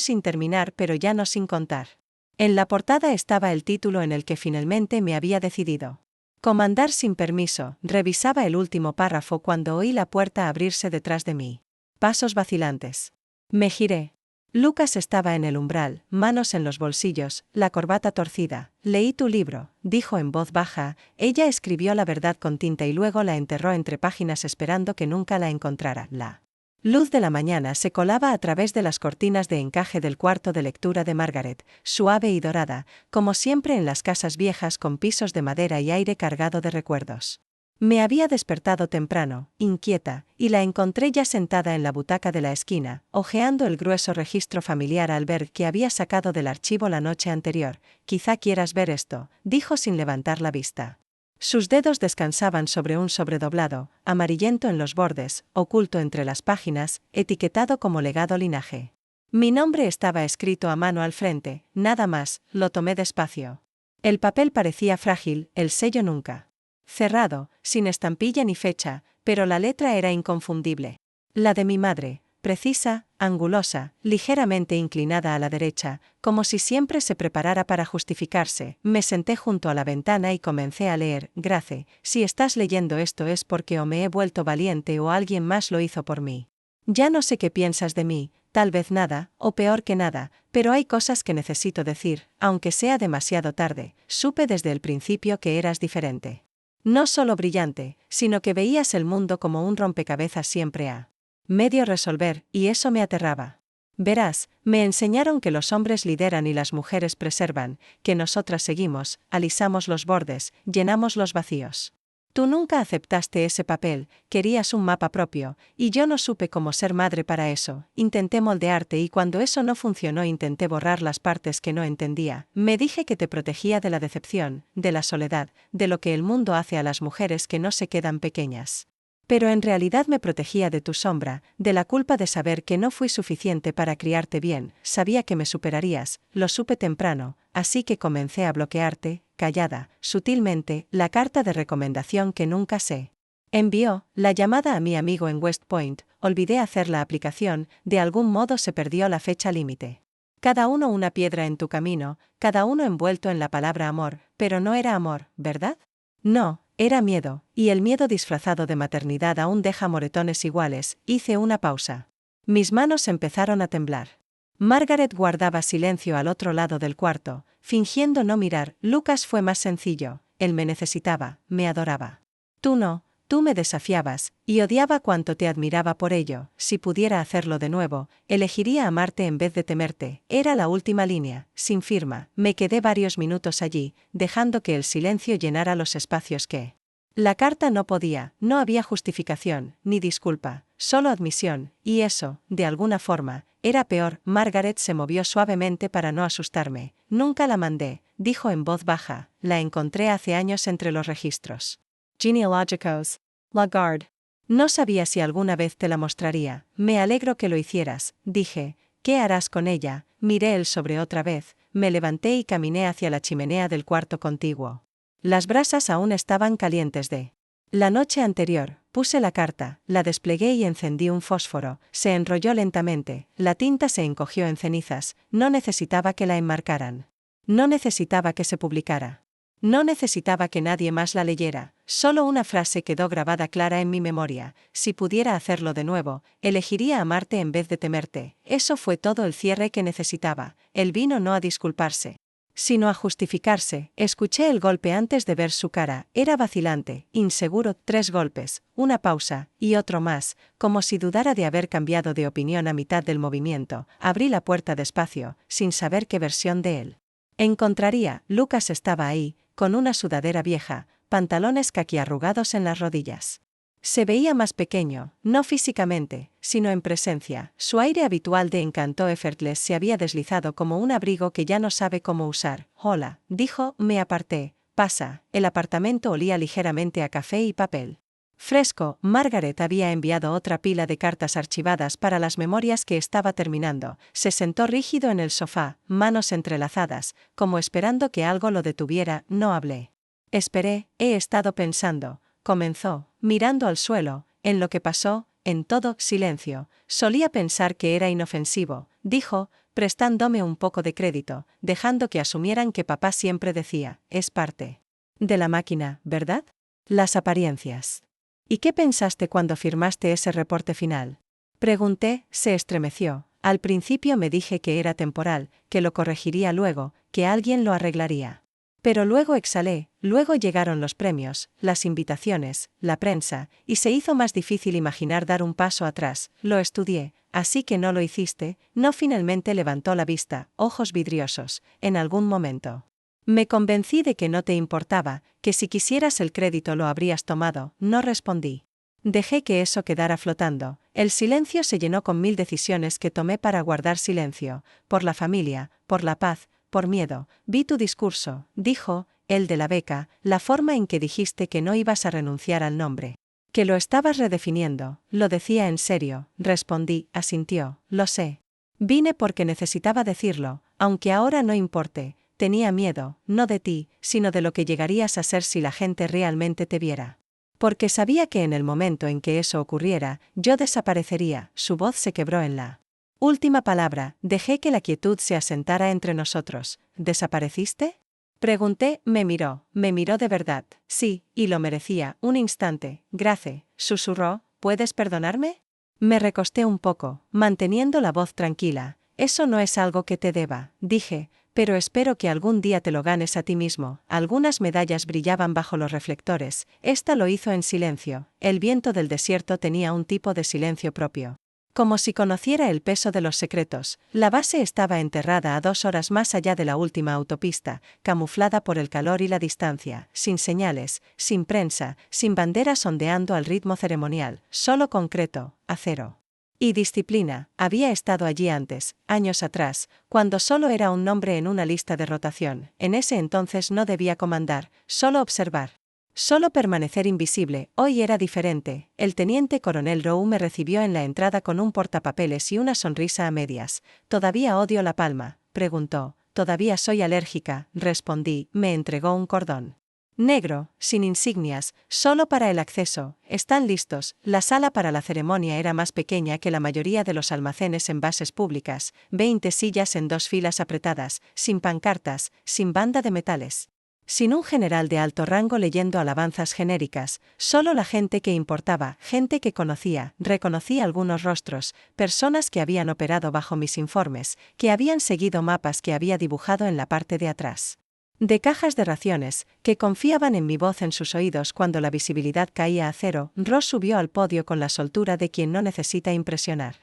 sin terminar pero ya no sin contar. En la portada estaba el título en el que finalmente me había decidido. Comandar sin permiso. Revisaba el último párrafo cuando oí la puerta abrirse detrás de mí. Pasos vacilantes. Me giré. Lucas estaba en el umbral, manos en los bolsillos, la corbata torcida. Leí tu libro, dijo en voz baja. Ella escribió la verdad con tinta y luego la enterró entre páginas esperando que nunca la encontrara. La luz de la mañana se colaba a través de las cortinas de encaje del cuarto de lectura de Margaret, suave y dorada, como siempre en las casas viejas con pisos de madera y aire cargado de recuerdos. Me había despertado temprano, inquieta, y la encontré ya sentada en la butaca de la esquina, hojeando el grueso registro familiar al ver que había sacado del archivo la noche anterior. Quizá quieras ver esto, dijo sin levantar la vista. Sus dedos descansaban sobre un sobredoblado, amarillento en los bordes, oculto entre las páginas, etiquetado como legado linaje. Mi nombre estaba escrito a mano al frente, nada más. Lo tomé despacio. El papel parecía frágil, el sello nunca. Cerrado, sin estampilla ni fecha, pero la letra era inconfundible. La de mi madre, precisa, angulosa, ligeramente inclinada a la derecha, como si siempre se preparara para justificarse. Me senté junto a la ventana y comencé a leer. Grace, si estás leyendo esto es porque o me he vuelto valiente o alguien más lo hizo por mí. Ya no sé qué piensas de mí, tal vez nada, o peor que nada, pero hay cosas que necesito decir, aunque sea demasiado tarde. Supe desde el principio que eras diferente. No solo brillante, sino que veías el mundo como un rompecabezas siempre a medio resolver, y eso me aterraba. Verás, me enseñaron que los hombres lideran y las mujeres preservan, que nosotras seguimos, alisamos los bordes, llenamos los vacíos. Tú nunca aceptaste ese papel, querías un mapa propio, y yo no supe cómo ser madre para eso. Intenté moldearte y cuando eso no funcionó intenté borrar las partes que no entendía. Me dije que te protegía de la decepción, de la soledad, de lo que el mundo hace a las mujeres que no se quedan pequeñas. Pero en realidad me protegía de tu sombra, de la culpa de saber que no fui suficiente para criarte bien. Sabía que me superarías, lo supe temprano, así que comencé a bloquearte, callada, sutilmente, la carta de recomendación que nunca se envió, la llamada a mi amigo en West Point, olvidé hacer la aplicación, de algún modo se perdió la fecha límite. Cada uno una piedra en tu camino, cada uno envuelto en la palabra amor, pero no era amor, ¿verdad? No, era miedo, y el miedo disfrazado de maternidad aún deja moretones iguales. Hice una pausa. Mis manos empezaron a temblar. Margaret guardaba silencio al otro lado del cuarto, fingiendo no mirar. Lucas fue más sencillo, él me necesitaba, me adoraba. Tú no, tú me desafiabas, y odiaba cuanto te admiraba por ello. Si pudiera hacerlo de nuevo, elegiría amarte en vez de temerte. Era la última línea, sin firma. Me quedé varios minutos allí, dejando que el silencio llenara los espacios que la carta no podía. No había justificación, ni disculpa, solo admisión, y eso, de alguna forma, era peor. Margaret se movió suavemente para no asustarme. Nunca la mandé, dijo en voz baja. La encontré hace años entre los registros genealógicos. Lagarde. No sabía si alguna vez te la mostraría. Me alegro que lo hicieras, dije. ¿Qué harás con ella? Miré el sobre otra vez, me levanté y caminé hacia la chimenea del cuarto contiguo. Las brasas aún estaban calientes de la noche anterior. Puse la carta, la desplegué y encendí un fósforo. Se enrolló lentamente, la tinta se encogió en cenizas. No necesitaba que la enmarcaran. No necesitaba que se publicara. No necesitaba que nadie más la leyera. Solo una frase quedó grabada clara en mi memoria. Si pudiera hacerlo de nuevo, elegiría amarte en vez de temerte. Eso fue todo el cierre que necesitaba. Él vino no a disculparse, sino a justificarse. Escuché el golpe antes de ver su cara. Era vacilante, inseguro. 3 golpes, una pausa, y otro más, como si dudara de haber cambiado de opinión a mitad del movimiento. Abrí la puerta despacio, sin saber qué versión de él encontraría. Lucas estaba ahí, con una sudadera vieja, pantalones caquiarrugados en las rodillas. Se veía más pequeño, no físicamente, sino en presencia. Su aire habitual de encanto effortless se había deslizado como un abrigo que ya no sabe cómo usar. Hola, dijo. Me aparté. Pasa. El apartamento olía ligeramente a café y papel fresco. Margaret había enviado otra pila de cartas archivadas para las memorias que estaba terminando. Se sentó rígido en el sofá, manos entrelazadas, como esperando que algo lo detuviera. No hablé. Esperé. He estado pensando. comenzó, mirando al suelo, en lo que pasó, en todo silencio. Solía pensar que era inofensivo, dijo, prestándome un poco de crédito, dejando que asumieran que papá siempre decía, es parte de la máquina, ¿verdad? Las apariencias. ¿Y qué pensaste cuando firmaste ese reporte final? Pregunté, se estremeció. Al principio me dije que era temporal, que lo corregiría luego, que alguien lo arreglaría. Pero luego exhalé, luego llegaron los premios, las invitaciones, la prensa, y se hizo más difícil imaginar dar un paso atrás. Lo estudié, así que no lo hiciste. No. Finalmente levantó la vista, ojos vidriosos, en algún momento. Me convencí de que no te importaba, que si quisieras el crédito lo habrías tomado. No respondí. Dejé que eso quedara flotando. El silencio se llenó con 1000 decisiones que tomé para guardar silencio, por la familia, por la paz, por miedo. Vi tu discurso, dijo, el de la beca, la forma en que dijiste que no ibas a renunciar al nombre. Que lo estabas redefiniendo. Lo decía en serio, respondí, asintió, lo sé. Vine porque necesitaba decirlo, aunque ahora no importe. Tenía miedo, no de ti, sino de lo que llegarías a ser si la gente realmente te viera. Porque sabía que en el momento en que eso ocurriera, yo desaparecería. Su voz se quebró en la última palabra. Dejé que la quietud se asentara entre nosotros. ¿Desapareciste? Pregunté, me miró de verdad. Sí, y lo merecía. Un instante. Grace, susurró, ¿puedes perdonarme? Me recosté un poco, manteniendo la voz tranquila. Eso no es algo que te deba, dije, pero espero que algún día te lo ganes a ti mismo. Algunas medallas brillaban bajo los reflectores. Esta lo hizo en silencio. El viento del desierto tenía un tipo de silencio propio. Como si conociera el peso de los secretos. La base estaba enterrada a 2 horas más allá de la última autopista, camuflada por el calor y la distancia, sin señales, sin prensa, sin banderas ondeando al ritmo ceremonial, solo concreto, acero. Y disciplina. Había estado allí antes, años atrás, cuando solo era un nombre en una lista de rotación. En ese entonces no debía comandar, solo observar. Solo permanecer invisible. Hoy era diferente. El teniente coronel Rowe me recibió en la entrada con un portapapeles y una sonrisa a medias. ¿Todavía odio la palma?, preguntó. Todavía soy alérgica, respondí. Me entregó un cordón negro, sin insignias, solo para el acceso. Están listos. La sala para la ceremonia era más pequeña que la mayoría de los almacenes en bases públicas, 20 sillas en 2 filas apretadas, sin pancartas, sin banda de metales. Sin un general de alto rango leyendo alabanzas genéricas, solo la gente que importaba, gente que conocía, reconocí algunos rostros, personas que habían operado bajo mis informes, que habían seguido mapas que había dibujado en la parte de atrás de cajas de raciones, que confiaban en mi voz en sus oídos cuando la visibilidad caía a cero. Ross subió al podio con la soltura de quien no necesita impresionar.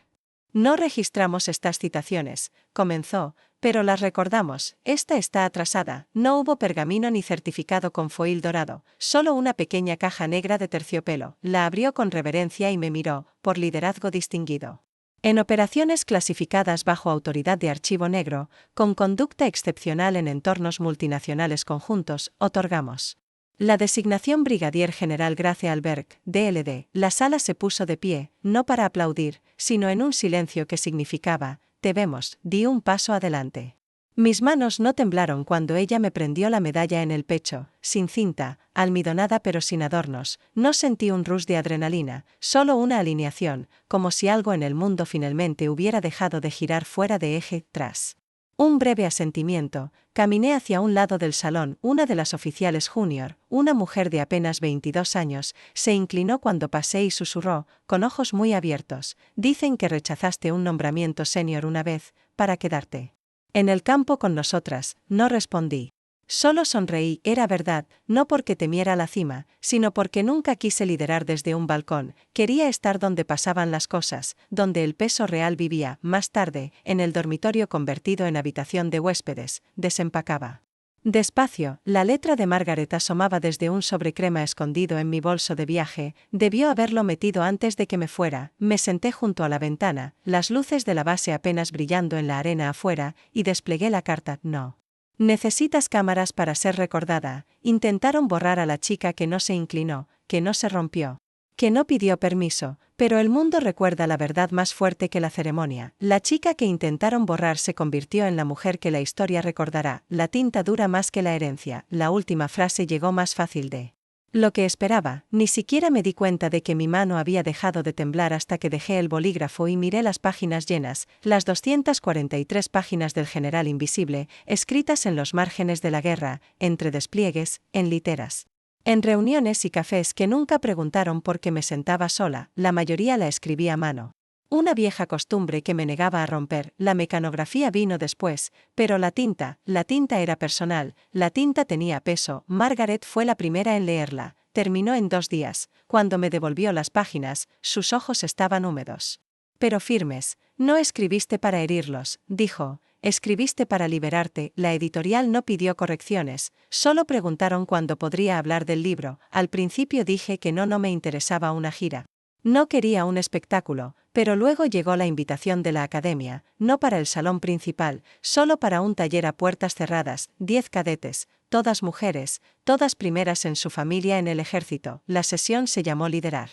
No registramos estas citaciones, comenzó, pero las recordamos. Esta está atrasada. No hubo pergamino ni certificado con foil dorado, solo una pequeña caja negra de terciopelo. La abrió con reverencia y me miró, por liderazgo distinguido. En operaciones clasificadas bajo autoridad de archivo negro, con conducta excepcional en entornos multinacionales conjuntos, otorgamos la designación Brigadier General Grace Alberg, DLD. La sala se puso de pie, no para aplaudir, sino en un silencio que significaba, te vemos. Di un paso adelante. Mis manos no temblaron cuando ella me prendió la medalla en el pecho, sin cinta, almidonada pero sin adornos. No sentí un rush de adrenalina, solo una alineación, como si algo en el mundo finalmente hubiera dejado de girar fuera de eje. Tras un breve asentimiento, caminé hacia un lado del salón. Una de las oficiales junior, una mujer de apenas 22 años, se inclinó cuando pasé y susurró, con ojos muy abiertos, dicen que rechazaste un nombramiento senior una vez, para quedarte en el campo con nosotras. No respondí. Solo sonreí. Era verdad, no porque temiera la cima, sino porque nunca quise liderar desde un balcón. Quería estar donde pasaban las cosas, donde el peso real vivía. Más tarde, en el dormitorio convertido en habitación de huéspedes, desempacaba. Despacio, la letra de Margaret asomaba desde un sobrecrema escondido en mi bolso de viaje. Debió haberlo metido antes de que me fuera. Me senté junto a la ventana, las luces de la base apenas brillando en la arena afuera, y desplegué la carta. No necesitas cámaras para ser recordada. Intentaron borrar a la chica que no se inclinó, que no se rompió, que no pidió permiso, pero el mundo recuerda la verdad más fuerte que la ceremonia. La chica que intentaron borrar se convirtió en la mujer que la historia recordará. La tinta dura más que la herencia. La última frase llegó más fácil de Lo que esperaba, ni siquiera me di cuenta de que mi mano había dejado de temblar hasta que dejé el bolígrafo y miré las páginas llenas, las 243 páginas del General Invisible, escritas en los márgenes de la guerra, entre despliegues, en literas. En reuniones y cafés que nunca preguntaron por qué me sentaba sola, la mayoría la escribí a mano. Una vieja costumbre que me negaba a romper. La mecanografía vino después, pero la tinta era personal, la tinta tenía peso. Margaret fue la primera en leerla, terminó en 2 días. Cuando me devolvió las páginas, sus ojos estaban húmedos. Pero firmes. No escribiste para herirlos, dijo, escribiste para liberarte. La editorial no pidió correcciones, solo preguntaron cuándo podría hablar del libro. Al principio dije que no me interesaba una gira. No quería un espectáculo, pero luego llegó la invitación de la academia, no para el salón principal, solo para un taller a puertas cerradas, 10 cadetes, todas mujeres, todas primeras en su familia en el ejército. La sesión se llamó Liderar.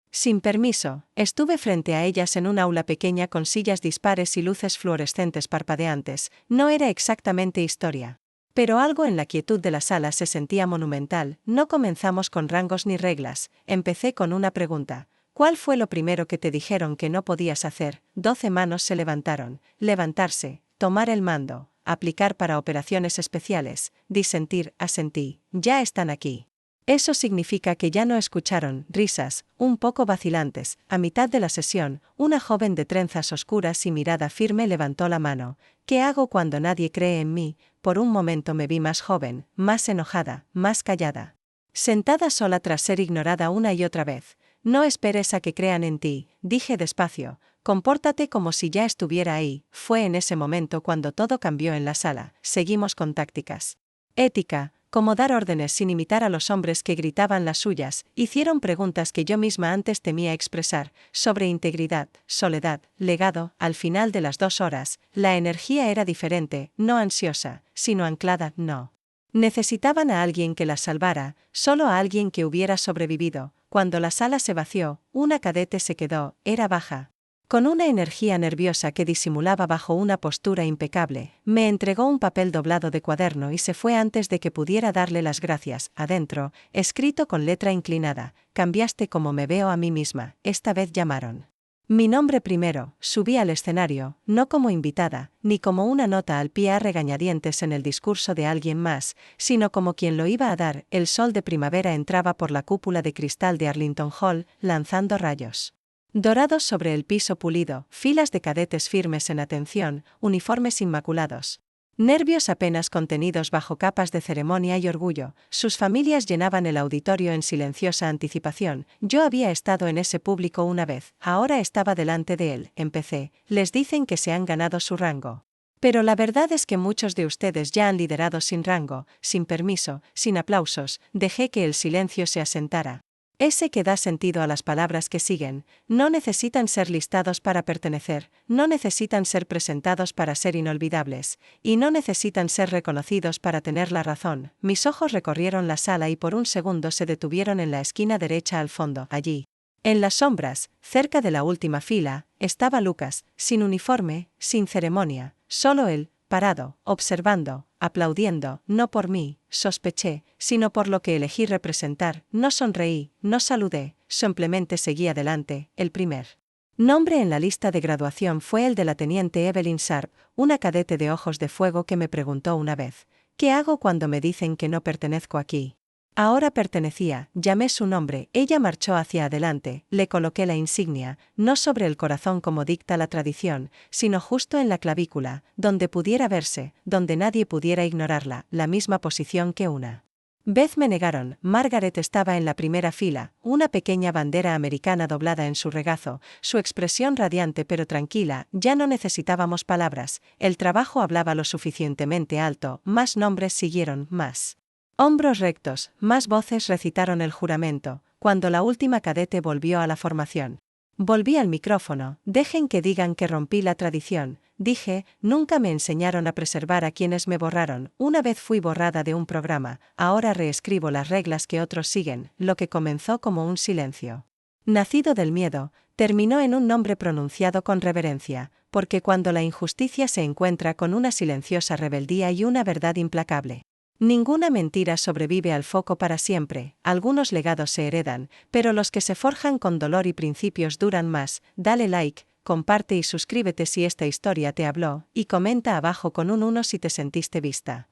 Sin permiso, estuve frente a ellas en un aula pequeña con sillas dispares y luces fluorescentes parpadeantes. No era exactamente historia. Pero algo en la quietud de la sala se sentía monumental. No comenzamos con rangos ni reglas, empecé con una pregunta. ¿Cuál fue lo primero que te dijeron que no podías hacer? 12 manos se levantaron. Levantarse, tomar el mando, aplicar para operaciones especiales, disentir, asentí. Ya están aquí. Eso significa que ya no escucharon. Risas, un poco vacilantes. A mitad de la sesión, una joven de trenzas oscuras y mirada firme levantó la mano. ¿Qué hago cuando nadie cree en mí? Por un momento me vi más joven, más enojada, más callada. Sentada sola tras ser ignorada una y otra vez. No esperes a que crean en ti, dije despacio, compórtate como si ya estuviera ahí. Fue en ese momento cuando todo cambió en la sala. Seguimos con tácticas. Ética, como dar órdenes sin imitar a los hombres que gritaban las suyas. Hicieron preguntas que yo misma antes temía expresar, sobre integridad, soledad, legado. Al final de las 2 horas, la energía era diferente, no ansiosa, sino anclada, no. Necesitaban a alguien que las salvara, solo a alguien que hubiera sobrevivido. Cuando la sala se vació, una cadete se quedó, era baja. Con una energía nerviosa que disimulaba bajo una postura impecable, me entregó un papel doblado de cuaderno y se fue antes de que pudiera darle las gracias. Adentro, escrito con letra inclinada, cambiaste como me veo a mí misma. Esta vez llamaron mi nombre primero. Subí al escenario, no como invitada, ni como una nota al pie a regañadientes en el discurso de alguien más, sino como quien lo iba a dar. El sol de primavera entraba por la cúpula de cristal de Arlington Hall, lanzando rayos dorados sobre el piso pulido, filas de cadetes firmes en atención, uniformes inmaculados. Nervios apenas contenidos bajo capas de ceremonia y orgullo. Sus familias llenaban el auditorio en silenciosa anticipación. Yo había estado en ese público una vez, ahora estaba delante de él. Empecé. Les dicen que se han ganado su rango. Pero la verdad es que muchos de ustedes ya han liderado sin rango, sin permiso, sin aplausos. Dejé que el silencio se asentara. Ese que da sentido a las palabras que siguen. No necesitan ser listados para pertenecer, no necesitan ser presentados para ser inolvidables, y no necesitan ser reconocidos para tener la razón. Mis ojos recorrieron la sala y por un segundo se detuvieron en la esquina derecha al fondo. Allí, en las sombras, cerca de la última fila, estaba Lucas, sin uniforme, sin ceremonia, solo él, parado, observando, aplaudiendo. No por mí, sospeché, sino por lo que elegí representar. No sonreí, no saludé, simplemente seguí adelante. El primer nombre en la lista de graduación fue el de la teniente Evelyn Sharp, una cadete de ojos de fuego que me preguntó una vez, ¿qué hago cuando me dicen que no pertenezco aquí? Ahora pertenecía, llamé su nombre, ella marchó hacia adelante, le coloqué la insignia, no sobre el corazón como dicta la tradición, sino justo en la clavícula, donde pudiera verse, donde nadie pudiera ignorarla, la misma posición que una vez me negaron. Margaret estaba en la primera fila, una pequeña bandera americana doblada en su regazo, su expresión radiante pero tranquila. Ya no necesitábamos palabras, el trabajo hablaba lo suficientemente alto, más nombres siguieron, más hombros rectos, más voces recitaron el juramento. Cuando la última cadete volvió a la formación, volví al micrófono. Dejen que digan que rompí la tradición, dije. Nunca me enseñaron a preservar a quienes me borraron. Una vez fui borrada de un programa, ahora reescribo las reglas que otros siguen. Lo que comenzó como un silencio nacido del miedo, terminó en un nombre pronunciado con reverencia, porque cuando la injusticia se encuentra con una silenciosa rebeldía y una verdad implacable, Ninguna mentira sobrevive al foco para siempre, algunos legados se heredan, pero los que se forjan con dolor y principios duran más. Dale like, comparte y suscríbete si esta historia te habló, y comenta abajo con un 1 si te sentiste vista.